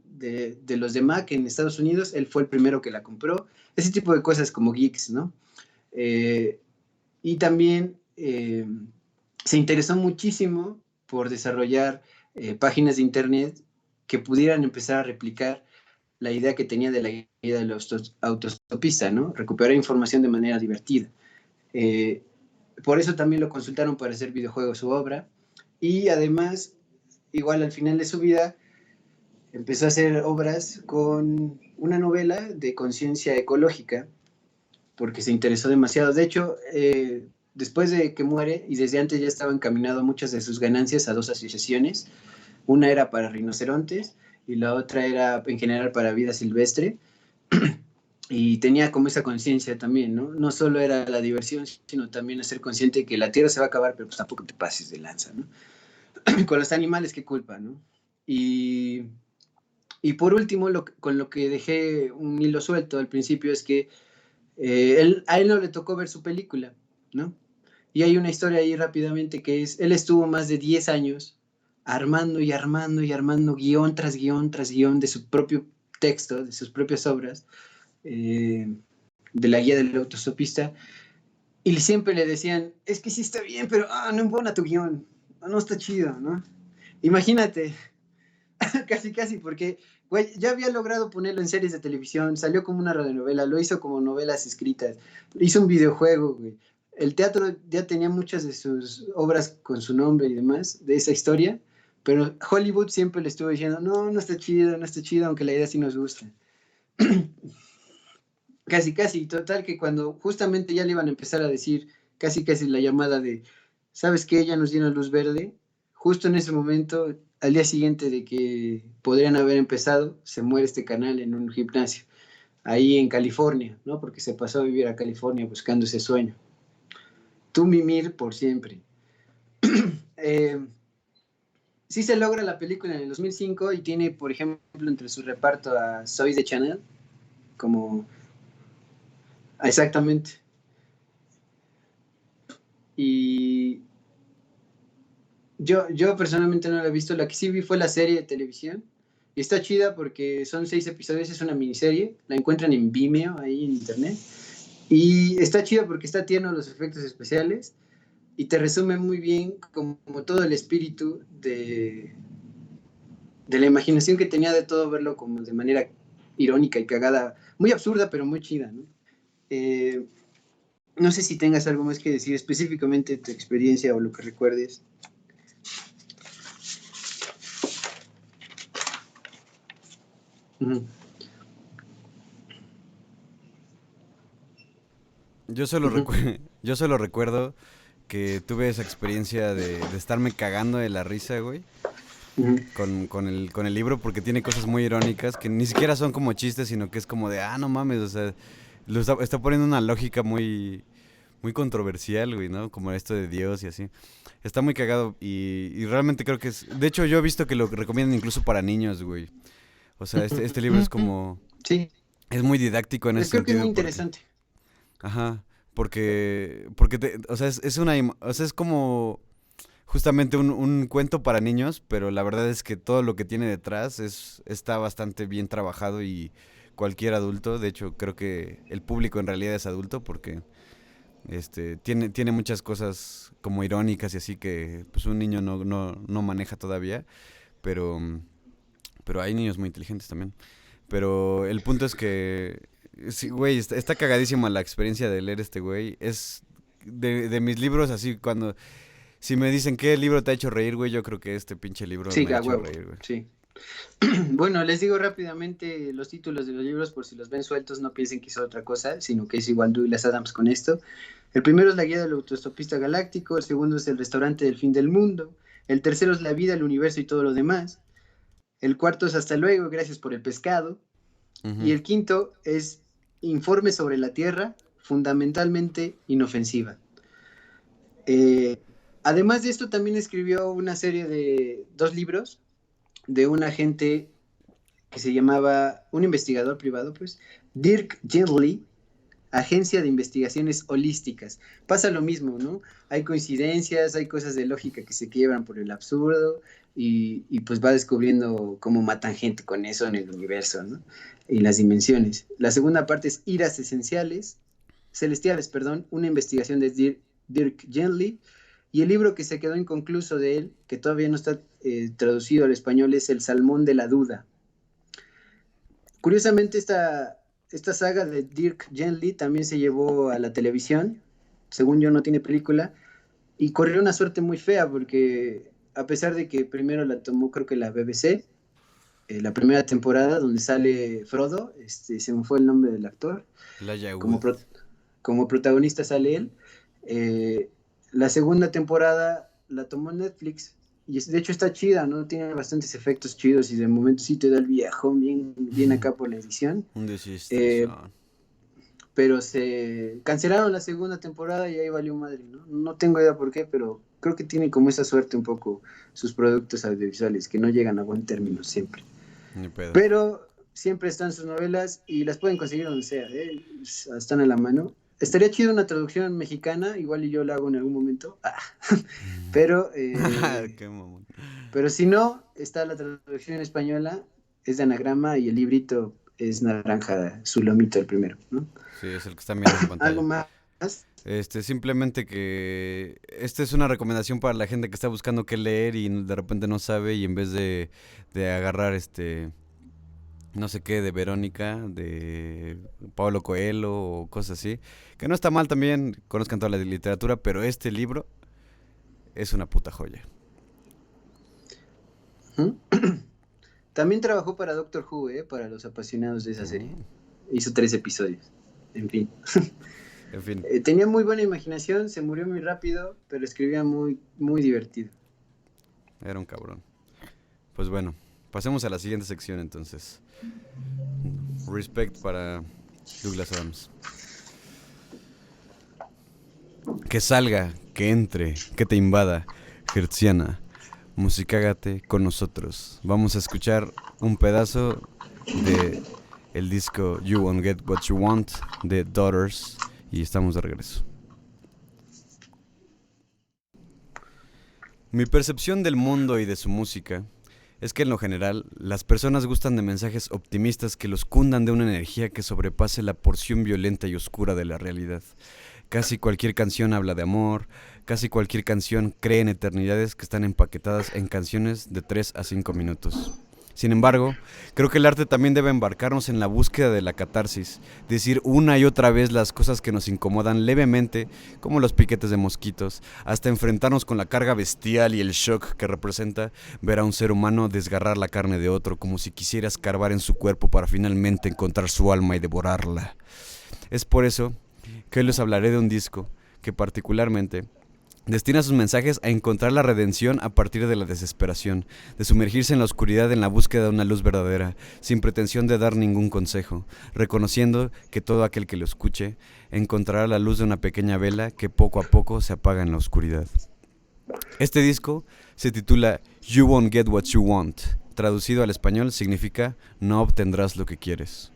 los de Mac en Estados Unidos, él fue el primero que la compró. Ese tipo de cosas como geeks, ¿no? Eh, y también se interesó muchísimo por desarrollar páginas de Internet que pudieran empezar a replicar la idea que tenía de la guía del autostopista, ¿no? Recuperar información de manera divertida. Eh, por eso también lo consultaron para hacer videojuegos su obra. Y además, igual al final de su vida, empezó a hacer obras con una novela de conciencia ecológica, porque se interesó demasiado. De hecho, después de que muere, y desde antes ya estaba encaminado muchas de sus ganancias a dos asociaciones. Una era para rinocerontes y la otra era en general para vida silvestre. Y tenía como esa conciencia también, ¿no? No solo era la diversión, sino también ser consciente de que la tierra se va a acabar, pero pues tampoco te pases de lanza, ¿no? Con los animales, qué culpa, ¿no? Y, y por último, con lo que dejé un hilo suelto al principio es que a él no le tocó ver su película, ¿no? Y hay una historia ahí rápidamente que es, él estuvo más de 10 años armando y armando y armando guión tras guión tras guión de su propio texto, de sus propias obras, eh, de la guía del autostopista, y siempre le decían, es que sí está bien, pero no embona tu guión, no está chido, ¿no? Imagínate, casi casi, porque güey, ya había logrado ponerlo en series de televisión, salió como una radionovela, lo hizo como novelas escritas, hizo un videojuego, güey. El teatro ya tenía muchas de sus obras con su nombre y demás, de esa historia, pero Hollywood siempre le estuvo diciendo, no, no está chido, no está chido, aunque la idea sí nos gusta. Casi, casi, total que cuando justamente ya le iban a empezar a decir casi, casi la llamada de, ¿sabes qué? Ya nos dieron luz verde. Justo en ese momento al día siguiente de que podrían haber empezado, se muere este canal en un gimnasio, ahí en California, ¿no? Porque se pasó a vivir a California buscando ese sueño. Tú, Mimir, por siempre. Eh, sí se logra la película en el 2005 y tiene, por ejemplo, entre su reparto a Zoe de Chanel, como exactamente. Y yo personalmente no la he visto, la que sí vi fue la serie de televisión. Y está chida porque son 6 episodios, es una miniserie, la encuentran en Vimeo, ahí en internet. Y está chida porque está tierno los efectos especiales y te resume muy bien como todo el espíritu de la imaginación que tenía de todo verlo como de manera irónica y cagada, muy absurda, pero muy chida, ¿no? Eh, no sé si tengas algo más que decir específicamente de tu experiencia o lo que recuerdes. Uh-huh. Uh-huh. Yo solo recuerdo que tuve esa experiencia de estarme cagando de la risa, güey, Uh-huh. con el libro, porque tiene cosas muy irónicas que ni siquiera son como chistes, sino que es como de, ah, no mames, o sea, está poniendo una lógica muy controversial, güey, ¿no? Como esto de Dios y así. Está muy cagado y realmente creo que es... De hecho, yo he visto que lo recomiendan incluso para niños, güey. O sea, este libro es como... Sí, Es muy didáctico en ese creo que es muy sentido porque... interesante. Ajá, o sea, o sea, es como justamente un cuento para niños, pero la verdad es que todo lo que tiene detrás está bastante bien trabajado y cualquier adulto, de hecho, creo que el público en realidad es adulto porque tiene muchas cosas como irónicas y así que pues un niño no maneja todavía, pero, pero hay niños muy inteligentes también. Pero el punto es que, sí, güey, está cagadísima la experiencia de leer este güey. Es de mis libros así, si me dicen qué libro te ha hecho reír, güey, yo creo que este pinche libro Sí, me ha a hecho huevo, reír, güey. sí. Bueno, les digo rápidamente los títulos de los libros por si los ven sueltos no piensen que es otra cosa, sino que es igual Douglas Adams con esto. El primero es La guía del autoestopista galáctico, el segundo es El restaurante del fin del mundo, el tercero es La vida, el universo y todo lo demás, el cuarto es Hasta luego, gracias por el pescado, y Ujú. el quinto es Informe sobre la Tierra, fundamentalmente inofensiva. Eh, Además de esto, también escribió una serie de 2 libros de un agente que se llamaba, un investigador privado, pues, Dirk Gently, Agencia de Investigaciones Holísticas. Pasa lo mismo, ¿no? Hay coincidencias, hay cosas de lógica que se quiebran por el absurdo y pues va descubriendo cómo matan gente con eso en el universo, ¿no? Y las dimensiones. La segunda parte es Iras Esenciales, Celestiales, perdón, una investigación de Dirk Gently. Y el libro que se quedó inconcluso de él, que todavía no está traducido al español, es El Salmón de la Duda. Curiosamente, esta saga de Dirk Gently también se llevó a la televisión, según yo no tiene película, y corrió una suerte muy fea porque a pesar de que primero la tomó creo que la BBC, la primera temporada donde sale Frodo, se me fue el nombre del actor, Elijah como, Wood. como protagonista sale él, eh, la segunda temporada la tomó Netflix y de hecho está chida, ¿no? Tiene bastantes efectos chidos y de momento sí te da el viejón bien acá por la edición. Un desastre, Eh, son. pero se cancelaron la segunda temporada y ahí valió madre, ¿no? No tengo idea por qué, pero creo que tiene como esa suerte un poco sus productos audiovisuales, que no llegan a buen término siempre. Ni pedo. Pero siempre están sus novelas y las pueden conseguir donde sea, ¿eh? Están a la mano. Estaría chido una traducción mexicana, igual y yo la hago en algún momento. Pero, Qué mamón. pero si no, está la traducción española, es de anagrama y el librito es naranja, su lomito el primero, ¿no? Sí, es el que están viendo en ¿Algo pantalla. más? Simplemente que esta es una recomendación para la gente que está buscando qué leer y de repente no sabe y en vez de agarrar no sé qué, de Verónica, de Pablo Coelho o cosas así, que no está mal también, conozcan toda la literatura, pero este libro es una puta joya. ¿Mm? También trabajó para Doctor Who, para los apasionados de esa serie. Mm, Hizo 3 episodios. En fin. En fin, Tenía muy buena imaginación, se murió muy rápido, pero escribía muy divertido. era un cabrón. Pues bueno, pasemos a la siguiente sección entonces. Respect para Douglas Adams. Que salga, que entre, que te invada, Hertziana. Musicágate con nosotros. Vamos a escuchar un pedazo de el disco You Won't Get What You Want de Daughters y estamos de regreso. Mi percepción del mundo y de su música es que en lo general las personas gustan de mensajes optimistas que los cundan de una energía que sobrepase la porción violenta y oscura de la realidad. Casi cualquier canción habla de amor, casi cualquier canción cree en eternidades que están empaquetadas en canciones de 3 a 5 minutos. Sin embargo, creo que el arte también debe embarcarnos en la búsqueda de la catarsis, decir una y otra vez las cosas que nos incomodan levemente, como los piquetes de mosquitos, hasta enfrentarnos con la carga bestial y el shock que representa ver a un ser humano desgarrar la carne de otro, como si quisiera escarbar en su cuerpo para finalmente encontrar su alma y devorarla. Es por eso que hoy les hablaré de un disco que particularmente destina sus mensajes a encontrar la redención a partir de la desesperación, de sumergirse en la oscuridad en la búsqueda de una luz verdadera, sin pretensión de dar ningún consejo, reconociendo que todo aquel que lo escuche encontrará la luz de una pequeña vela que poco a poco se apaga en la oscuridad. Este disco se titula You Won't Get What You Want, traducido al español significa No obtendrás lo que quieres.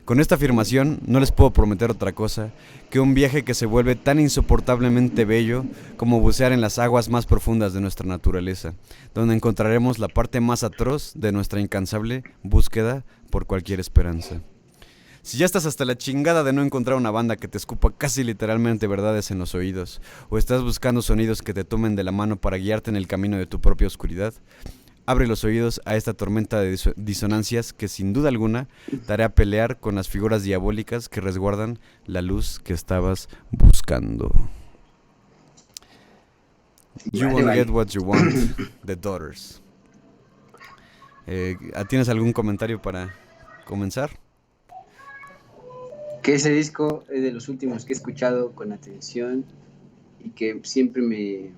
Con esta afirmación no les puedo prometer otra cosa que un viaje que se vuelve tan insoportablemente bello como bucear en las aguas más profundas de nuestra naturaleza, donde encontraremos la parte más atroz de nuestra incansable búsqueda por cualquier esperanza. Si ya estás hasta la chingada de no encontrar una banda que te escupa casi literalmente verdades en los oídos, o estás buscando sonidos que te tomen de la mano para guiarte en el camino de tu propia oscuridad, abre los oídos a esta tormenta de disonancias que sin duda alguna te hará pelear con las figuras diabólicas que resguardan la luz que estabas buscando. You Won't Get What You Want, The Daughters. ¿Tienes algún comentario para comenzar? Que ese disco es de los últimos que he escuchado con atención y que siempre me...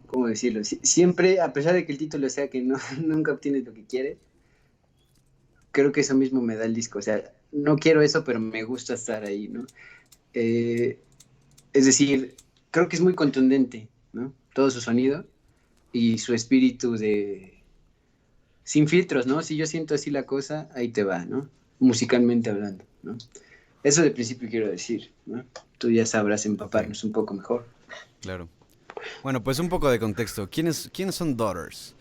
¿Cómo decirlo? Siempre, a pesar de que el título sea que no, nunca obtienes lo que quieres, creo que eso mismo me da el disco. O sea, no quiero eso, pero me gusta estar ahí, ¿no? Es decir, creo que es muy contundente, ¿no? Todo su sonido y su espíritu de... Sin filtros, ¿no? Si yo siento así la cosa, ahí te va, ¿no? Musicalmente hablando, ¿no? Eso de principio quiero decir, ¿no? Tú ya sabrás empaparnos un poco mejor. Claro. Bueno, pues un poco de contexto. ¿Quiénes son Daughters?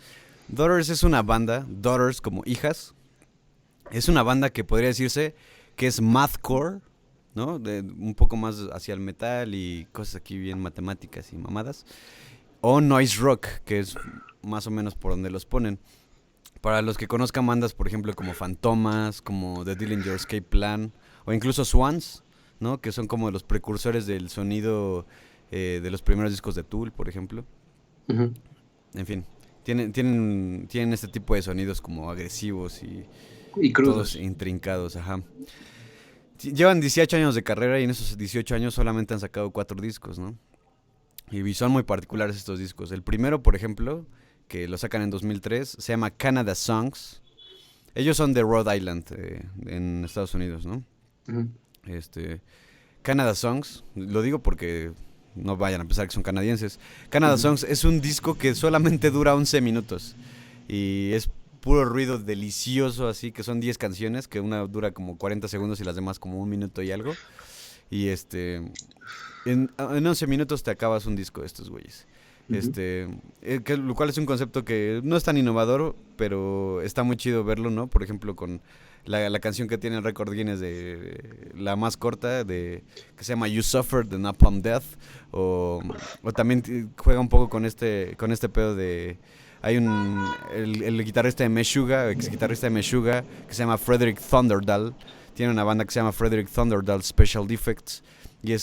Daughters es una banda, Daughters como hijas. Es una banda que podría decirse que es mathcore, ¿no? Un poco más hacia el metal y cosas aquí bien matemáticas y mamadas. O noise rock, que es más o menos por donde los ponen. Para los que conozcan bandas, por ejemplo, como Fantomas, como The Dillinger Escape Plan, o incluso Swans, ¿no? Que son como los precursores del sonido de los primeros discos de Tool, por ejemplo. Uh-huh. En fin, tienen este tipo de sonidos como agresivos y crudos. Todos intrincados, ajá. Llevan 18 años de carrera y en esos 18 años solamente han sacado 4 discos, ¿no? Y son muy particulares estos discos. El primero, por ejemplo, que lo sacan en 2003, se llama Canada Songs. Ellos son de Rhode Island, en Estados Unidos, ¿no? Uh-huh. Canada Songs, lo digo porque no vayan a pensar que son canadienses. Canada uh-huh. Songs es un disco que solamente dura 11 minutos y es puro ruido delicioso, así que son 10 canciones, que una dura como 40 segundos y las demás como 1 minuto y algo. Y en 11 minutos te acabas un disco de estos güeyes. Uh-huh. Lo cual es un concepto que no es tan innovador, pero está muy chido verlo, ¿no? Por ejemplo, con la canción que tiene el Record Guinness de la más corta, que se llama You Suffered de Napalm Death, o también juega un poco con este pedo de... Hay el guitarrista de Meshuggah, ex guitarrista de Meshuggah, que se llama Frederick Thunderdahl. Tiene una banda que se llama Frederick Thunderdahl Special Defects. Y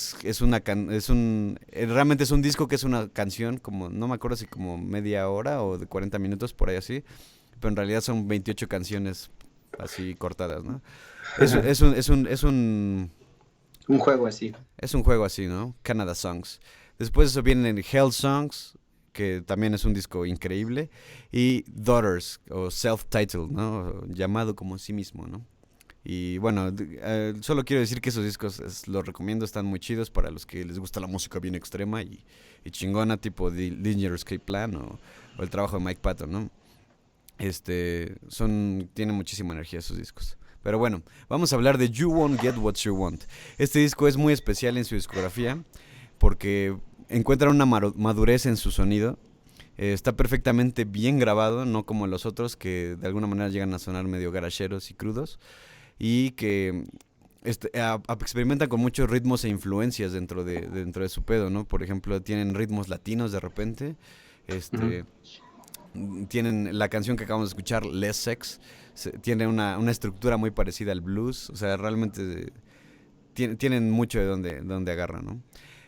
realmente es un disco que es una canción, como no me acuerdo si como media hora o de 40 minutos, por ahí así. Pero en realidad son 28 canciones así cortadas, ¿no? Es un juego así. Es un juego así, ¿no? Canada Songs. Después de eso vienen Hell Songs, que también es un disco increíble, y Daughters, o Self-Titled, ¿no? Llamado como sí mismo, ¿no? Y bueno, solo quiero decir que esos discos los recomiendo, están muy chidos para los que les gusta la música bien extrema y chingona, tipo Dillinger Escape Plan o el trabajo de Mike Patton, ¿no? Tienen muchísima energía esos discos. Pero bueno, vamos a hablar de You Won't Get What You Want. Este disco es muy especial en su discografía porque encuentra una madurez en su sonido. Está perfectamente bien grabado, no como los otros que de alguna manera llegan a sonar medio garacheros y crudos. Y que experimentan con muchos ritmos e influencias dentro de su pedo, ¿no? Por ejemplo, tienen ritmos latinos de repente. Tienen la canción que acabamos de escuchar, Less Sex, tiene una estructura muy parecida al blues, o sea, realmente tienen mucho de donde agarran, ¿no?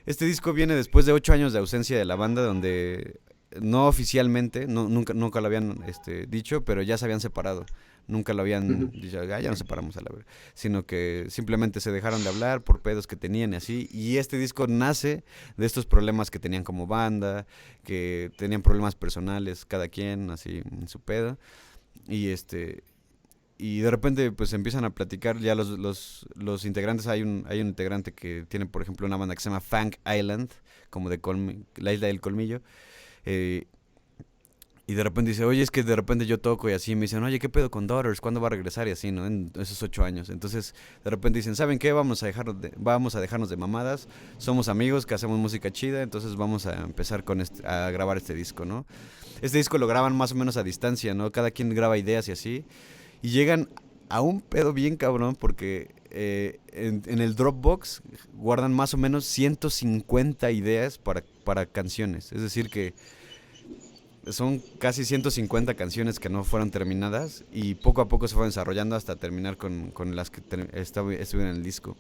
Este disco viene después de 8 años de ausencia de la banda, donde no oficialmente, nunca lo habían dicho, pero ya se habían separado. Nunca lo habían dicho, ya nos separamos a la verga. Sino que simplemente se dejaron de hablar por pedos que tenían y así. Y este disco nace de estos problemas que tenían como banda, que tenían problemas personales, cada quien, así, en su pedo. Y y de repente pues empiezan a platicar ya los integrantes. Hay un integrante que tiene, por ejemplo, una banda que se llama Fang Island, como de la isla del colmillo. Eh, y de repente dice, oye, es que de repente yo toco y así. Me dicen, oye, ¿qué pedo con Daughters? ¿Cuándo va a regresar? Y así, ¿no? En esos 8 años. Entonces, de repente dicen, ¿saben qué? Vamos a dejarnos de mamadas. Somos amigos que hacemos música chida. Entonces vamos a empezar a grabar este disco, ¿no? Este disco lo graban más o menos a distancia, ¿no? Cada quien graba ideas y así. Y llegan a un pedo bien cabrón porque en el Dropbox guardan más o menos 150 ideas para canciones. Es decir que son casi 150 canciones que no fueron terminadas y poco a poco se fueron desarrollando hasta terminar con las que estuvieron en el disco.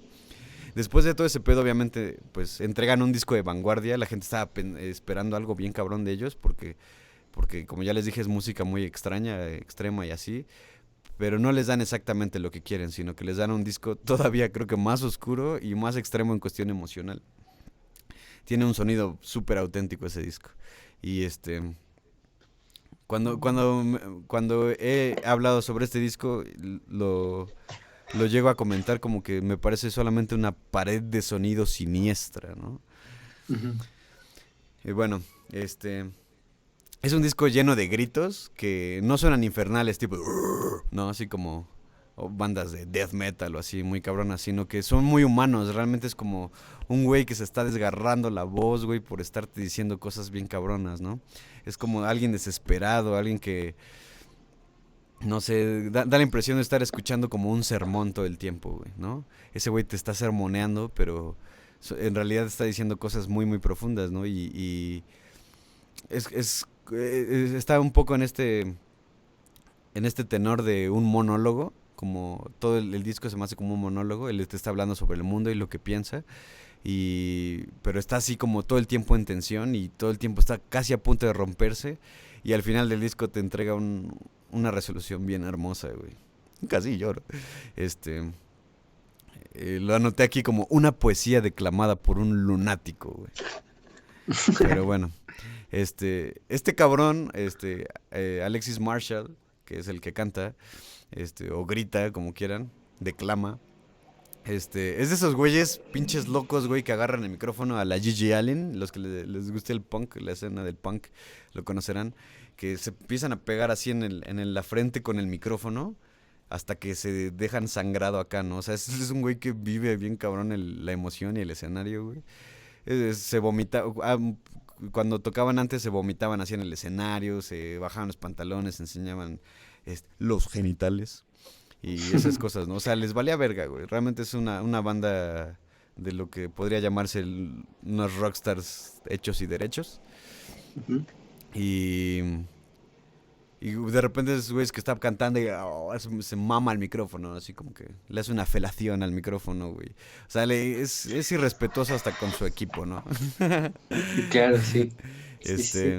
Después de todo ese pedo, obviamente, pues entregan un disco de vanguardia. La gente estaba esperando algo bien cabrón de ellos porque como ya les dije, es música muy extraña, extrema y así. Pero no les dan exactamente lo que quieren, sino que les dan un disco todavía creo que más oscuro y más extremo en cuestión emocional. Tiene un sonido súper auténtico ese disco. Y cuando he hablado sobre este disco, lo llego a comentar como que me parece solamente una pared de sonido siniestra, ¿no? Y bueno, es un disco lleno de gritos que no suenan infernales, tipo, no, así como bandas de death metal o así, muy cabronas, sino que son muy humanos. Realmente es como un güey que se está desgarrando la voz, güey, por estarte diciendo cosas bien cabronas, ¿no? Es como alguien desesperado, alguien que, no sé, da la impresión de estar escuchando como un sermón todo el tiempo, güey, ¿no? Ese güey te está sermoneando, pero en realidad está diciendo cosas muy, muy profundas, ¿no? Y está un poco en este tenor de un monólogo, como todo el disco se me hace como un monólogo. Él te está hablando sobre el mundo y lo que piensa, pero está así como todo el tiempo en tensión y todo el tiempo está casi a punto de romperse, y al final del disco te entrega una resolución bien hermosa, güey. Casi lloro. Lo anoté aquí como una poesía declamada por un lunático, güey. Pero bueno, este cabrón, Alexis Marshall, que es el que canta, o grita, como quieran, declama. Es de esos güeyes pinches locos, güey, que agarran el micrófono a la Gigi Allen. Los que les guste el punk, la escena del punk, lo conocerán. Que se empiezan a pegar así en la frente con el micrófono hasta que se dejan sangrado acá, ¿no? O sea, es un güey que vive bien cabrón la emoción y el escenario, güey. Se vomita. Cuando tocaban antes se vomitaban así en el escenario, se bajaban los pantalones, se enseñaban los genitales y esas cosas, ¿no? O sea, les valía verga, güey. Realmente es una banda de lo que podría llamarse unos rockstars hechos y derechos. Y de repente esos güeyes que está cantando y se mama al micrófono, así como que le hace una felación al micrófono, güey. O sea, es irrespetuoso hasta con su equipo, ¿no? Claro, sí. Sí, sí.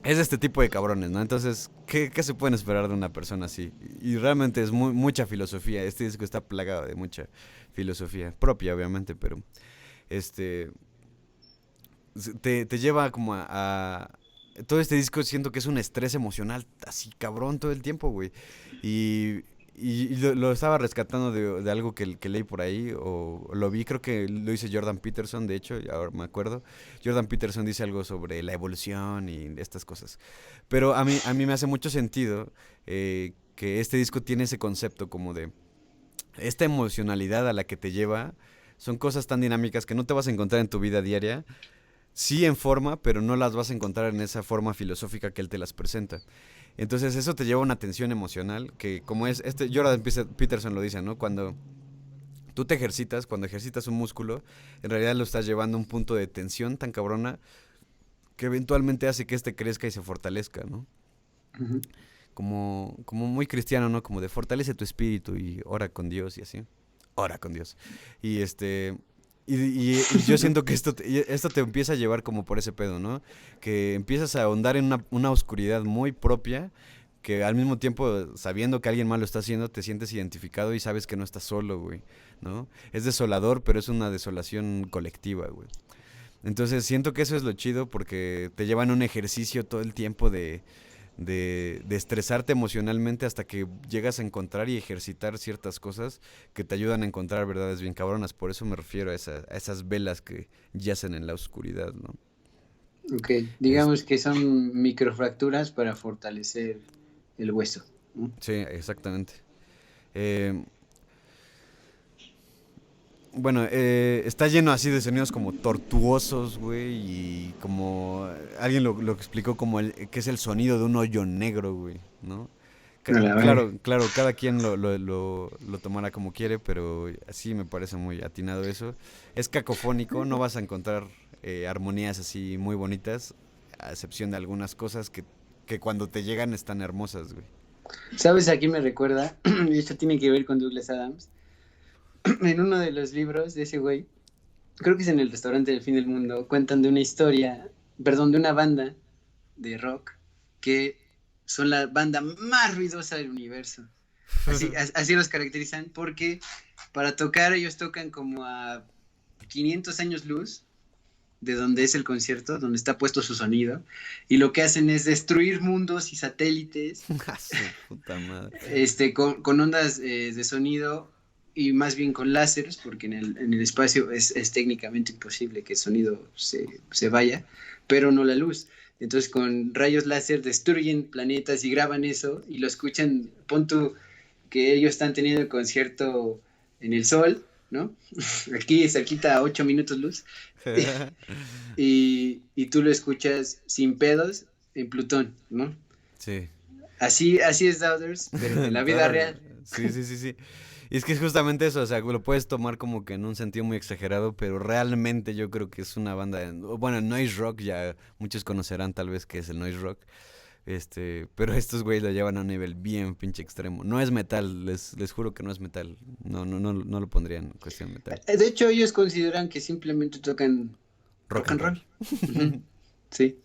Es este tipo de cabrones, ¿no? Entonces, ¿qué se pueden esperar de una persona así? Y realmente es mucha filosofía. Este disco está plagado de mucha filosofía propia, obviamente, pero te lleva como todo este disco siento que es un estrés emocional así cabrón todo el tiempo, güey. Y, y lo estaba rescatando de algo que leí por ahí, o lo vi, creo que lo dice Jordan Peterson, de hecho, ahora me acuerdo. Jordan Peterson dice algo sobre la evolución y estas cosas. Pero a mí me hace mucho sentido que este disco tiene ese concepto como de esta emocionalidad a la que te lleva. Son cosas tan dinámicas que no te vas a encontrar en tu vida diaria, sí en forma, pero no las vas a encontrar en esa forma filosófica que él te las presenta. Entonces eso te lleva a una tensión emocional que como es, Jordan Peterson lo dice, ¿no? Cuando tú te ejercitas, cuando ejercitas un músculo, en realidad lo estás llevando a un punto de tensión tan cabrona que eventualmente hace que este crezca y se fortalezca, ¿no? Ujú. Como muy cristiano, ¿no? Como de fortalece tu espíritu y ora con Dios y así. Ora con Dios. Y y yo siento que esto te empieza a llevar como por ese pedo, ¿no? Que empiezas a ahondar en una oscuridad muy propia, que al mismo tiempo, sabiendo que alguien más lo está haciendo, te sientes identificado y sabes que no estás solo, güey, ¿no? Es desolador, pero es una desolación colectiva, güey. Entonces siento que eso es lo chido porque te llevan un ejercicio todo el tiempo de estresarte emocionalmente hasta que llegas a encontrar y ejercitar ciertas cosas que te ayudan a encontrar verdades bien cabronas. Por eso me refiero a esas velas que yacen en la oscuridad, ¿no? Ok, Es, digamos que son microfracturas para fortalecer el hueso, ¿no? sí, exactamente. Eh, bueno, está lleno así de sonidos como tortuosos, güey, y como alguien lo explicó como que es el sonido de un hoyo negro, güey, ¿no? A la verga. Claro, claro, cada quien lo tomará como quiere, pero así me parece muy atinado eso. Es cacofónico, no vas a encontrar armonías así muy bonitas, a excepción de algunas cosas que cuando te llegan están hermosas, güey. ¿Sabes a quién me recuerda? Y esto tiene que ver con Douglas Adams. En uno de los libros de ese güey, creo que es en el restaurante del fin del mundo, cuentan de una historia, perdón, de una banda de rock que son la banda más ruidosa del universo. Así los caracterizan porque para tocar ellos tocan como a 500 años luz de donde es el concierto, donde está puesto su sonido, y lo que hacen es destruir mundos y satélites A su puta madre. con ondas de sonido y más bien con láseres, porque en el espacio es técnicamente imposible que el sonido se vaya, pero no la luz. Entonces con rayos láser destruyen planetas y graban eso y lo escuchan, pon tú que ellos están teniendo el concierto en el sol, ¿no? Aquí cerquita a 8 minutos luz, y tú lo escuchas sin pedos en Plutón, ¿no? Sí. Así es Doubters, pero en la vida real. Sí, sí, sí, sí. Y es que es justamente eso, o sea, lo puedes tomar como que en un sentido muy exagerado, pero realmente yo creo que es una banda, bueno, noise rock, ya muchos conocerán tal vez que es el noise rock, pero estos güeyes lo llevan a un nivel bien pinche extremo. No es metal, les juro que no es metal, no lo pondrían en cuestión metal. De hecho, ellos consideran que simplemente tocan Rock rock and and roll. roll. Ujú, sí,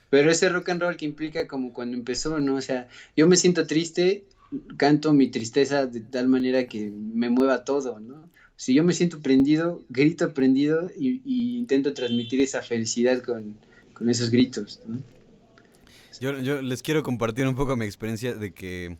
pero ese rock and roll que implica como cuando empezó, ¿no? O sea, yo me siento triste, canto mi tristeza de tal manera que me mueva todo, ¿no? Si yo me siento prendido, grito prendido y intento transmitir esa felicidad con esos gritos, ¿no? Yo les quiero compartir un poco mi experiencia de que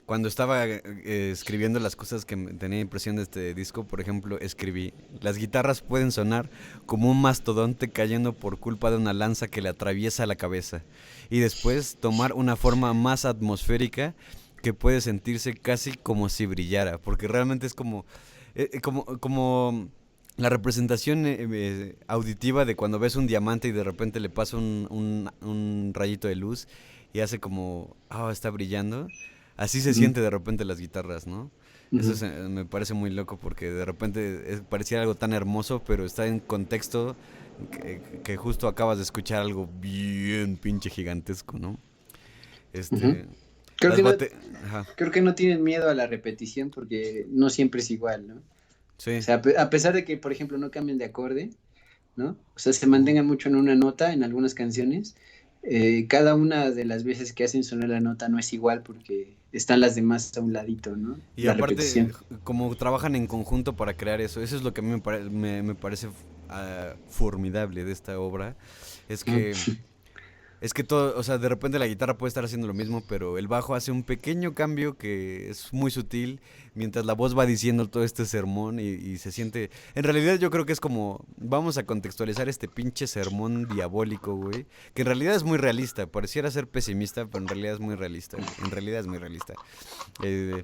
cuando estaba escribiendo las cosas que tenía impresión de este disco, por ejemplo, escribí: las guitarras pueden sonar como un mastodonte cayendo por culpa de una lanza que le atraviesa la cabeza, y después tomar una forma más atmosférica que puede sentirse casi como si brillara, porque realmente es como la representación auditiva de cuando ves un diamante y de repente le pasa un rayito de luz y hace como, está brillando. Así se Ujú, siente de repente las guitarras, ¿no? Eso ujú. me parece muy loco porque de repente pareciera algo tan hermoso, pero está en contexto que justo acabas de escuchar algo bien pinche gigantesco, ¿no? Ujú. Este, Creo las que no, bate... Ajá, creo que no tienen miedo a la repetición porque no siempre es igual, ¿no? O sí. sea, a pesar de que, por ejemplo, no cambien de acorde, ¿no? O sea, se Ujú. mantengan mucho en una nota en algunas canciones. Cada una de las veces que hacen sonar la nota no es igual porque están las demás a un ladito, ¿no? Y La aparte, repetición. como trabajan en conjunto para crear eso, eso es lo que a mí me parece formidable de esta obra es Mm. que todo, o sea, de repente la guitarra puede estar haciendo lo mismo, pero el bajo hace un pequeño cambio que es muy sutil, mientras la voz va diciendo todo este sermón y se siente... En realidad yo creo que es como, vamos a contextualizar este pinche sermón diabólico, güey, que en realidad es muy realista, pareciera ser pesimista, pero en realidad es muy realista, güey, en realidad es muy realista. Eh,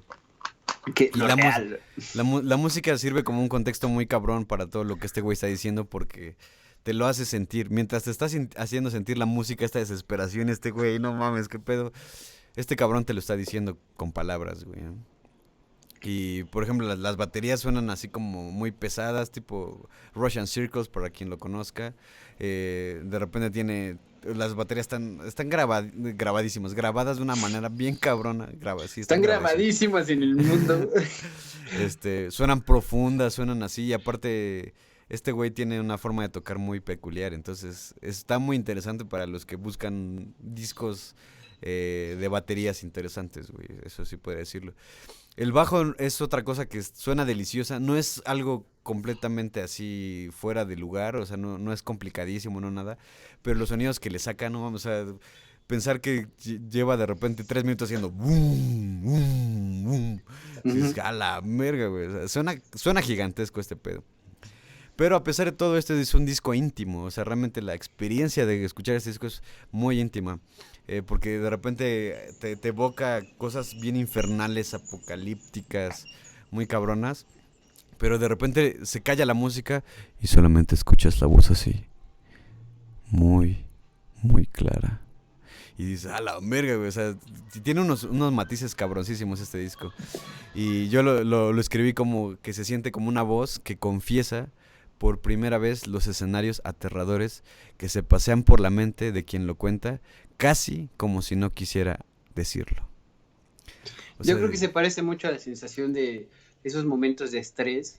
Que y lo real. la música sirve como un contexto muy cabrón para todo lo que este güey está diciendo porque te lo hace sentir. Mientras te estás haciendo sentir la música, esta desesperación, este güey, no mames, qué pedo. Este cabrón te lo está diciendo con palabras, güey, ¿no? Y por ejemplo, las baterías suenan así como muy pesadas, tipo Russian Circles, para quien lo conozca. De repente tiene. Las baterías están grabadísimas, grabadas de una manera bien cabrona. Sí, están Están grabadísimas. grabadísimas en el mundo. Suenan profundas, suenan así, y aparte este güey tiene una forma de tocar muy peculiar, entonces está muy interesante para los que buscan discos de baterías interesantes, güey, eso sí puede decirlo. El bajo es otra cosa que suena deliciosa, no es algo completamente así fuera de lugar, o sea, no es complicadísimo, no nada, pero los sonidos que le sacan, no vamos a pensar que lleva de repente 3 minutos haciendo boom, boom, boom. Sí, Ujú. es a la merga, güey. O sea, suena gigantesco este pedo. Pero a pesar de todo, este es un disco íntimo. O sea, realmente la experiencia de escuchar este disco es muy íntima. Porque de repente te evoca cosas bien infernales, apocalípticas, muy cabronas. Pero de repente se calla la música y solamente escuchas la voz así. Muy, muy clara. Y dices, a la verga, güey. O sea, tiene unos matices cabroncísimos este disco. Y yo lo escribí como que se siente como una voz que confiesa por primera vez los escenarios aterradores que se pasean por la mente de quien lo cuenta, casi como si no quisiera decirlo. O Yo sea, creo que se parece mucho a la sensación de esos momentos de estrés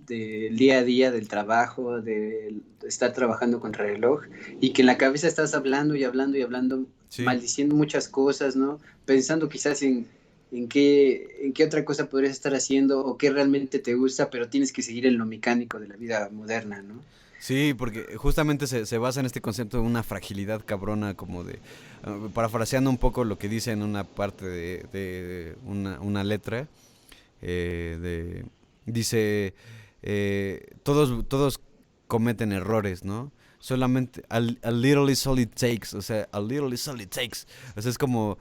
del día a día, del trabajo, de estar trabajando contra el reloj, y que en la cabeza estás hablando y hablando y hablando, sí. maldiciendo muchas cosas, ¿no? Pensando quizás en qué otra cosa podrías estar haciendo o qué realmente te gusta, pero tienes que seguir en lo mecánico de la vida moderna, ¿no? Sí, porque justamente se basa en este concepto de una fragilidad cabrona, como de, parafraseando un poco lo que dice en una parte de una letra, dice, todos cometen errores, ¿no? Solamente, a little is all it takes, o sea, a little is all it takes. O sea, es como,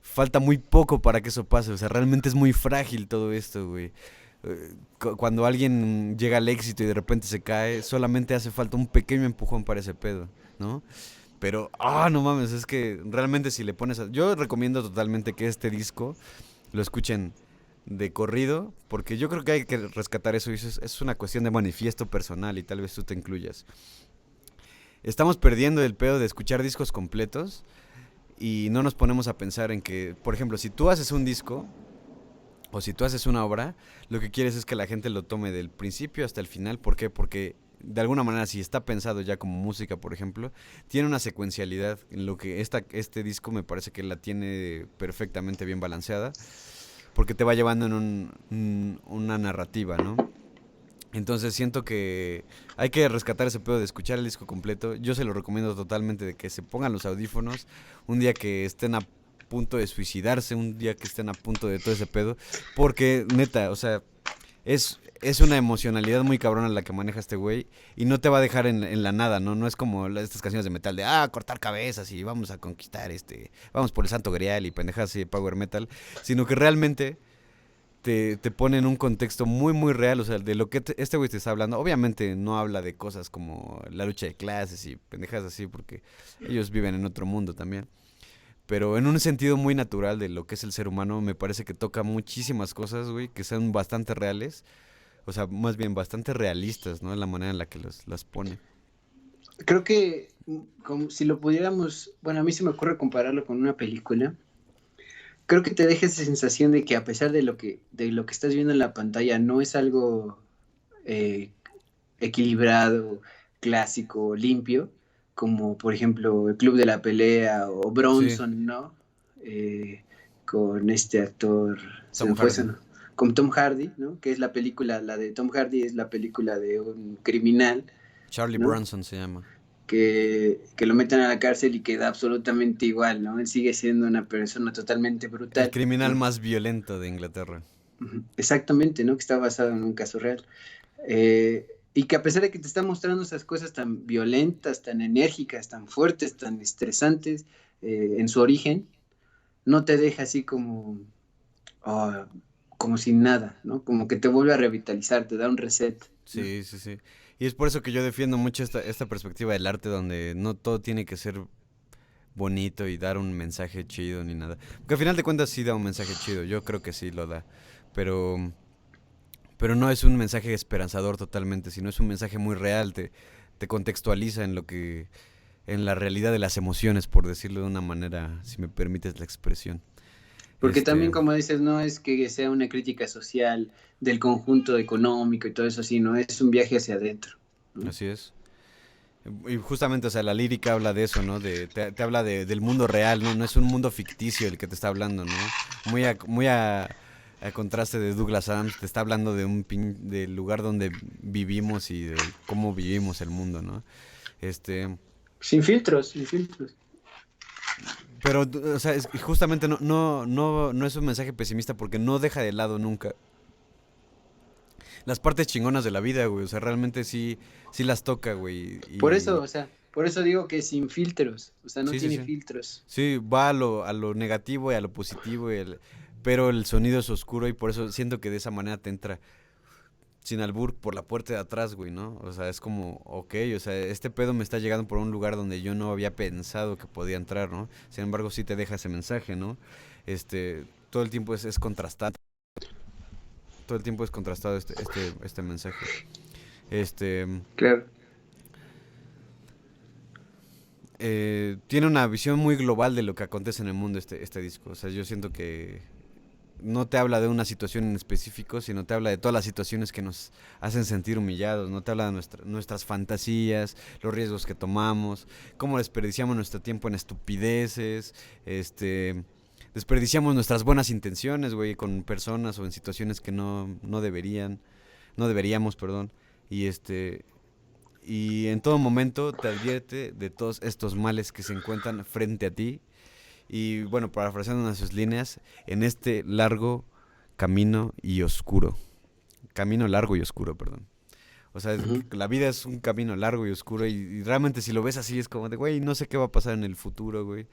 falta muy poco para que eso pase, o sea, realmente es muy frágil todo esto, güey. Cuando alguien llega al éxito y de repente se cae, solamente hace falta un pequeño empujón para ese pedo, ¿no? Pero, no mames, es que realmente si le pones yo recomiendo totalmente que este disco lo escuchen de corrido, porque yo creo que hay que rescatar eso, y eso es una cuestión de manifiesto personal y tal vez tú te incluyas. Estamos perdiendo el pedo de escuchar discos completos y no nos ponemos a pensar en que, por ejemplo, si tú haces un disco o si tú haces una obra, lo que quieres es que la gente lo tome del principio hasta el final. ¿Por qué? Porque de alguna manera, si está pensado ya como música, por ejemplo, tiene una secuencialidad en lo que este disco me parece que la tiene perfectamente bien balanceada, porque te va llevando en una narrativa, ¿no? Entonces siento que hay que rescatar ese pedo de escuchar el disco completo. Yo se lo recomiendo totalmente de que se pongan los audífonos un día que estén a punto de suicidarse, un día que estén a punto de todo ese pedo. Porque neta, o sea, es una emocionalidad muy cabrona la que maneja este güey y no te va a dejar en la nada, ¿no? No es como estas canciones de metal de, cortar cabezas y vamos a conquistar vamos por el santo grial y pendejas así de power metal, sino que realmente te pone en un contexto muy, muy real, o sea, de lo que este güey te está hablando. Obviamente no habla de cosas como la lucha de clases y pendejas así, porque ellos viven en otro mundo también. Pero en un sentido muy natural de lo que es el ser humano, me parece que toca muchísimas cosas, güey, que son bastante reales. O sea, más bien bastante realistas, ¿no? En la manera en la que las pone. Creo que como si lo pudiéramos, bueno, a mí se me ocurre compararlo con una película. Creo que te deja esa sensación de que a pesar de lo que estás viendo en la pantalla no es algo eh, equilibrado, clásico, limpio, como por ejemplo el Club de la Pelea o Sí, Bronson, ¿no? Eh, con este actor, se Tom me fue Hardy. ¿no? Con Tom Hardy, ¿no? Que es la película, la de Tom Hardy es la película de un criminal, Charlie ¿no? Bronson se llama. Que lo meten a la cárcel y queda absolutamente igual, ¿no? Él sigue siendo una persona totalmente El brutal, criminal ¿no? más violento de Inglaterra. Ujú. Exactamente, ¿no? Que está basado en un caso real. Y que a pesar de que te está mostrando esas cosas tan violentas, tan enérgicas, tan fuertes, tan estresantes en su origen, no te deja así como, ah, como sin nada, ¿no? Como que te vuelve a revitalizar, te da un reset, ¿no? Sí, sí, sí. Y es por eso que yo defiendo mucho esta perspectiva del arte donde no todo tiene que ser bonito y dar un mensaje chido ni nada. Porque al final de cuentas sí da un mensaje chido, yo creo que sí lo da. Pero, pero no es un mensaje esperanzador totalmente, sino es un mensaje muy real, te contextualiza en lo que, en la realidad de las emociones, por decirlo de una manera, si me permites la expresión. Porque también, Este, como dices, no es que sea una crítica social del conjunto económico y todo eso, sino es un viaje hacia adentro, ¿no? así es. Y justamente, o sea, la lírica habla de eso, ¿no? Te habla del mundo real, ¿no? No es un mundo ficticio el que te está hablando, ¿no? A contraste de Douglas Adams, te está hablando de del lugar donde vivimos y de cómo vivimos el mundo, ¿no? Este, Sin filtros, sin filtros. pero, o sea, justamente no es un mensaje pesimista porque no deja de lado nunca las partes chingonas de la vida, güey. O sea, realmente sí las toca, güey. Por eso, Y o sea, por eso digo que sin filtros, o sea, no sí, sí, tiene sí. filtros. Sí, va a lo negativo y a lo positivo, pero el sonido es oscuro y por eso siento que de esa manera te entra sin albur por la puerta de atrás, güey, ¿no? O sea, es como, ok, o sea, este pedo me está llegando por un lugar donde yo no había pensado que podía entrar, ¿no? Sin embargo, sí te deja ese mensaje, ¿no? Todo el tiempo es contrastado, todo el tiempo es contrastado este mensaje. Este, Claro. Tiene una visión muy global de lo que acontece en el mundo este disco. O sea, yo siento que no te habla de una situación en específico, sino te habla de todas las situaciones que nos hacen sentir humillados, no te habla de nuestras fantasías, los riesgos que tomamos, cómo desperdiciamos nuestro tiempo en estupideces, desperdiciamos nuestras buenas intenciones, güey, con personas o en situaciones que no deberíamos, perdón, y y en todo momento te advierte de todos estos males que se encuentran frente a ti y bueno, parafraseando una de sus líneas, en este largo camino y oscuro. Camino largo y oscuro, perdón. O sea, Ujú. la vida es un camino largo y oscuro y realmente si lo ves así es como de, güey, no sé qué va a pasar en el futuro, güey.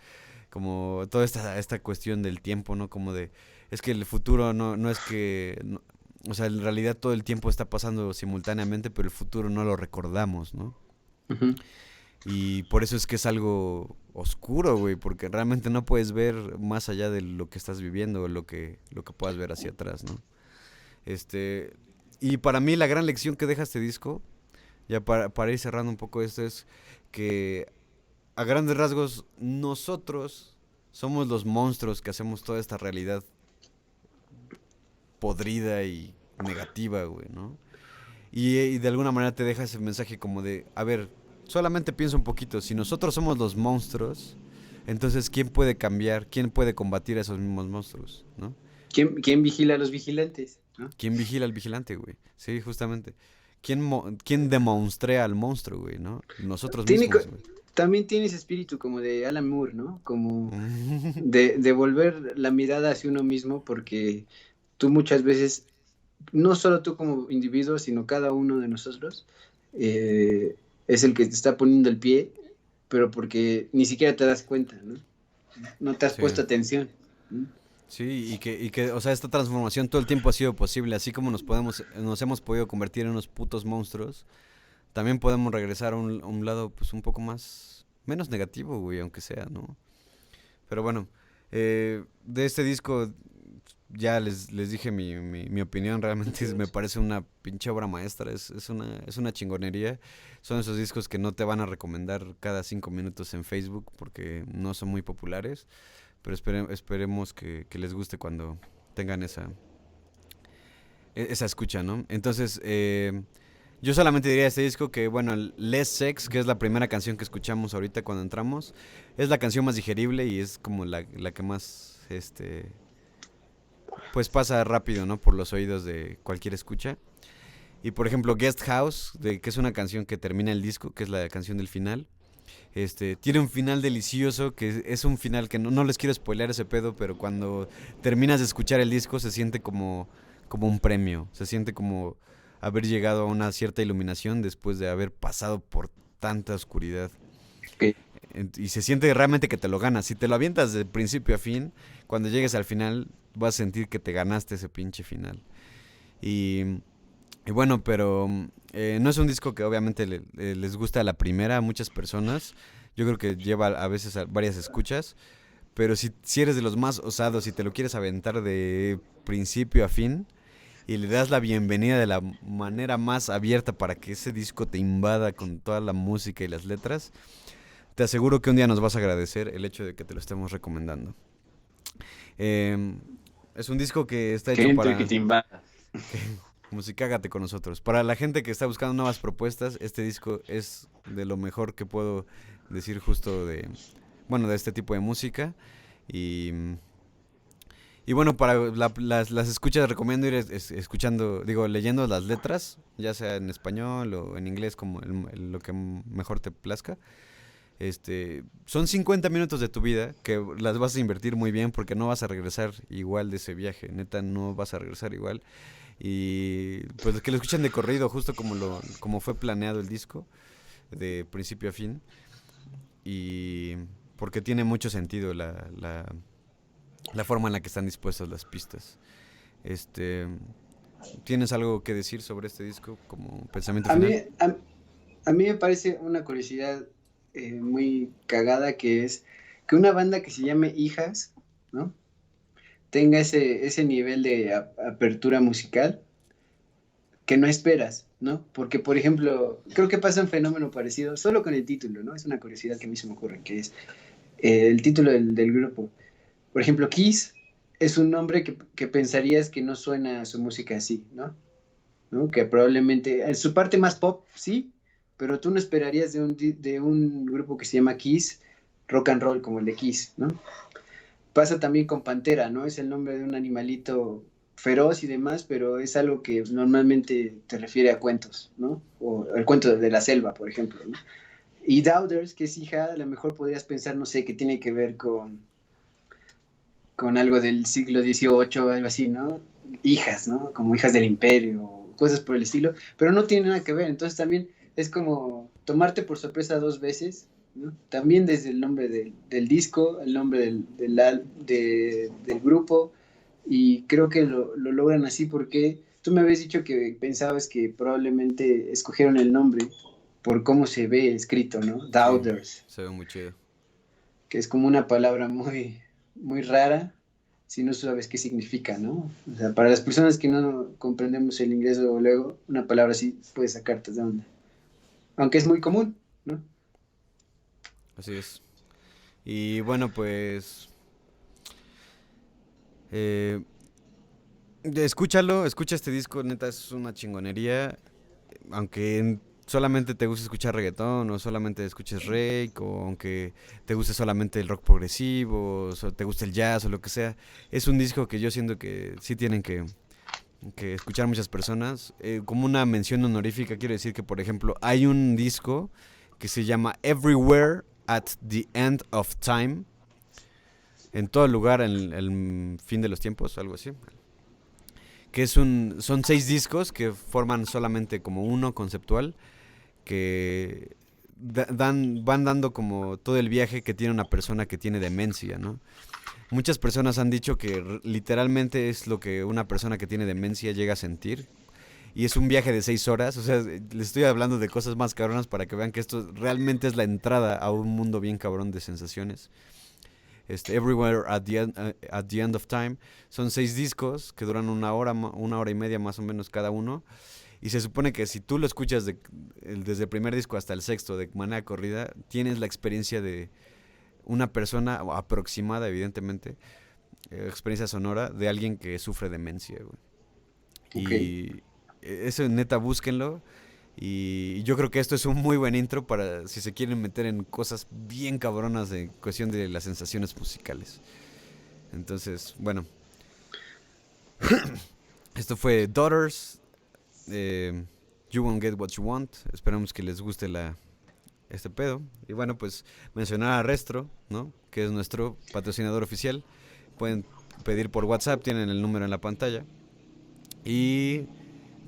Como toda esta cuestión del tiempo, ¿no? Como de, es que el futuro no es que... o sea, en realidad todo el tiempo está pasando simultáneamente, pero el futuro no lo recordamos, ¿no? Ujú. Y por eso es que es algo oscuro, güey, porque realmente no puedes ver más allá de lo que estás viviendo o lo que puedas ver hacia atrás, ¿no? Este, y para mí la gran lección que deja este disco, ya para ir cerrando un poco esto, es que a grandes rasgos nosotros somos los monstruos que hacemos toda esta realidad podrida y negativa, güey, ¿no? Y de alguna manera te deja ese mensaje como de, a ver, solamente piensa un poquito, si nosotros somos los monstruos, entonces ¿quién puede cambiar, quién puede combatir a esos mismos monstruos, ¿no? ¿Quién vigila a los vigilantes? ¿No? ¿Quién vigila al vigilante, güey? Sí, justamente. ¿Quién demonstrea al monstruo, güey, no? Nosotros Tiene, co- mismos, güey. También tiene ese espíritu como de Alan Moore, ¿no? Como de volver la mirada hacia uno mismo, porque tú muchas veces, no solo tú como individuo, sino cada uno de nosotros, eh, es el que te está poniendo el pie, pero porque ni siquiera te das cuenta, ¿no? No te has Sí. puesto atención. ¿No? Sí, o sea, esta transformación todo el tiempo ha sido posible, así como nos hemos podido convertir en unos putos monstruos, también podemos regresar a un lado, pues, un poco más, menos negativo, güey, aunque sea, ¿no? Pero bueno, de este disco ya les dije mi opinión, realmente me parece una pinche obra maestra, es una chingonería. Son esos discos que no te van a recomendar cada 5 minutos en Facebook porque no son muy populares, pero esperemos que les guste cuando tengan esa escucha, ¿no? Entonces, yo solamente diría de este disco que, bueno, Less Sex, que es la primera canción que escuchamos ahorita cuando entramos, es la canción más digerible y es como la que más, pues pasa rápido, ¿no? Por los oídos de cualquier escucha. Y por ejemplo, Guest House, que es una canción que termina el disco, que es la canción del final. Tiene un final delicioso, que es un final que no les quiero spoilear ese pedo, pero cuando terminas de escuchar el disco se siente como un premio, se siente como haber llegado a una cierta iluminación después de haber pasado por tanta oscuridad. Ok. Y se siente realmente que te lo ganas. Si te lo avientas de principio a fin, cuando llegues al final vas a sentir que te ganaste ese pinche final. Y bueno, pero no es un disco que obviamente les gusta a la primera a muchas personas. Yo creo que lleva a veces a varias escuchas. Pero si eres de los más osados y te lo quieres aventar de principio a fin y le das la bienvenida de la manera más abierta para que ese disco te invada con toda la música y las letras, te aseguro que un día nos vas a agradecer el hecho de que te lo estemos recomendando. Es un disco que está Que hecho entre y para... que te invada. Musicágate con nosotros. Para la gente que está buscando nuevas propuestas, este disco es de lo mejor que puedo decir justo de este tipo de música. Y, y bueno, para las escuchas recomiendo ir leyendo las letras, ya sea en español o en inglés, como lo que mejor te plazca. Son 50 minutos de tu vida que las vas a invertir muy bien porque no vas a regresar igual de ese viaje, neta no vas a regresar igual. Y pues que lo escuchen de corrido, justo como fue planeado el disco, de principio a fin. Y porque tiene mucho sentido la forma en la que están dispuestas las pistas. ¿Tienes algo que decir sobre este disco como pensamiento A mí, final? a, a mí me parece una curiosidad muy cagada que es que una banda que se llame Hijas, ¿no? Tenga ese nivel de apertura musical que no esperas, ¿no? Porque, por ejemplo, creo que pasa un fenómeno parecido, solo con el título, ¿no? Es una curiosidad que a mí se me ocurre, que es el título del grupo. Por ejemplo, Kiss es un nombre que pensarías que no suena a su música así, ¿no? ¿No? Que probablemente, en su parte más pop, sí, pero tú no esperarías de un grupo que se llama Kiss, rock and roll como el de Kiss, ¿no? Pasa también con Pantera, ¿no? Es el nombre de un animalito feroz y demás, pero es algo que normalmente te refiere a cuentos, ¿no? O el cuento de la selva, por ejemplo, ¿no? Y Doubters, que es hija, a lo mejor podrías pensar, no sé, que tiene que ver con algo del siglo XVIII, algo así, ¿no? Hijas, ¿no? Como hijas del imperio, cosas por el estilo, pero no tiene nada que ver, entonces también es como tomarte por sorpresa dos veces, ¿no? También desde el nombre del disco, el nombre del grupo, y creo que lo logran así porque tú me habías dicho que pensabas que probablemente escogieron el nombre por cómo se ve escrito, ¿no? Sí, Doubters, se ve muy chido. que es como una palabra muy rara si no sabes qué significa, ¿no? O sea, para las personas que no comprendemos el inglés o luego, una palabra así puede sacarte de onda. Aunque es muy común, ¿no? Así es. Y bueno, pues eh, escucha este disco, neta es una chingonería. Aunque solamente te guste escuchar reggaetón o solamente escuches rake o aunque te guste solamente el rock progresivo o te guste el jazz o lo que sea, es un disco que yo siento que sí tienen que escuchar muchas personas. Como una mención honorífica quiero decir que, por ejemplo, hay un disco que se llama Everywhere at the End of Time, en todo lugar en el fin de los tiempos, algo así, que son 6 discos que forman solamente como uno conceptual, que van dando como todo el viaje que tiene una persona que tiene demencia, ¿no? Muchas personas han dicho que literalmente es lo que una persona que tiene demencia llega a sentir. Y es un viaje de 6 horas. O sea, les estoy hablando de cosas más cabronas para que vean que esto realmente es la entrada a un mundo bien cabrón de sensaciones. Everywhere at the End of Time. Son 6 discos que duran 1 hora y media más o menos cada uno. Y se supone que si tú lo escuchas desde el primer disco hasta el sexto de manera corrida, tienes la experiencia de una persona aproximada, evidentemente, experiencia sonora de alguien que sufre demencia, güey. Ok. Y eso neta, búsquenlo. Y yo creo que esto es un muy buen intro para si se quieren meter en cosas bien cabronas de cuestión de las sensaciones musicales. Entonces, bueno, esto fue Daughters. You Won't Get What You Want. Esperamos que les guste este pedo. Y bueno, pues mencionar a Restro, ¿no? Que es nuestro patrocinador oficial. Pueden pedir por WhatsApp, tienen el número en la pantalla. Y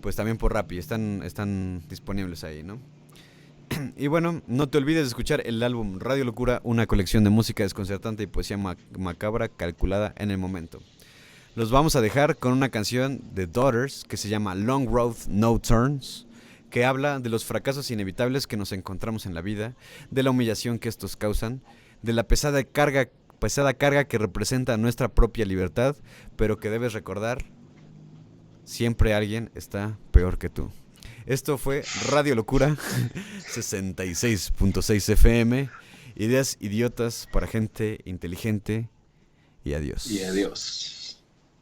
pues también por Rappi, están disponibles ahí, ¿no? Y bueno, no te olvides de escuchar el álbum Radio Locura, una colección de música desconcertante y poesía macabra calculada en el momento. Los vamos a dejar con una canción de Daughters que se llama Long Road No Turns, que habla de los fracasos inevitables que nos encontramos en la vida, de la humillación que estos causan, de la pesada carga que representa nuestra propia libertad, pero que debes recordar, siempre alguien está peor que tú. Esto fue Radio Locura 66.6 FM, ideas idiotas para gente inteligente, y adiós. Y adiós.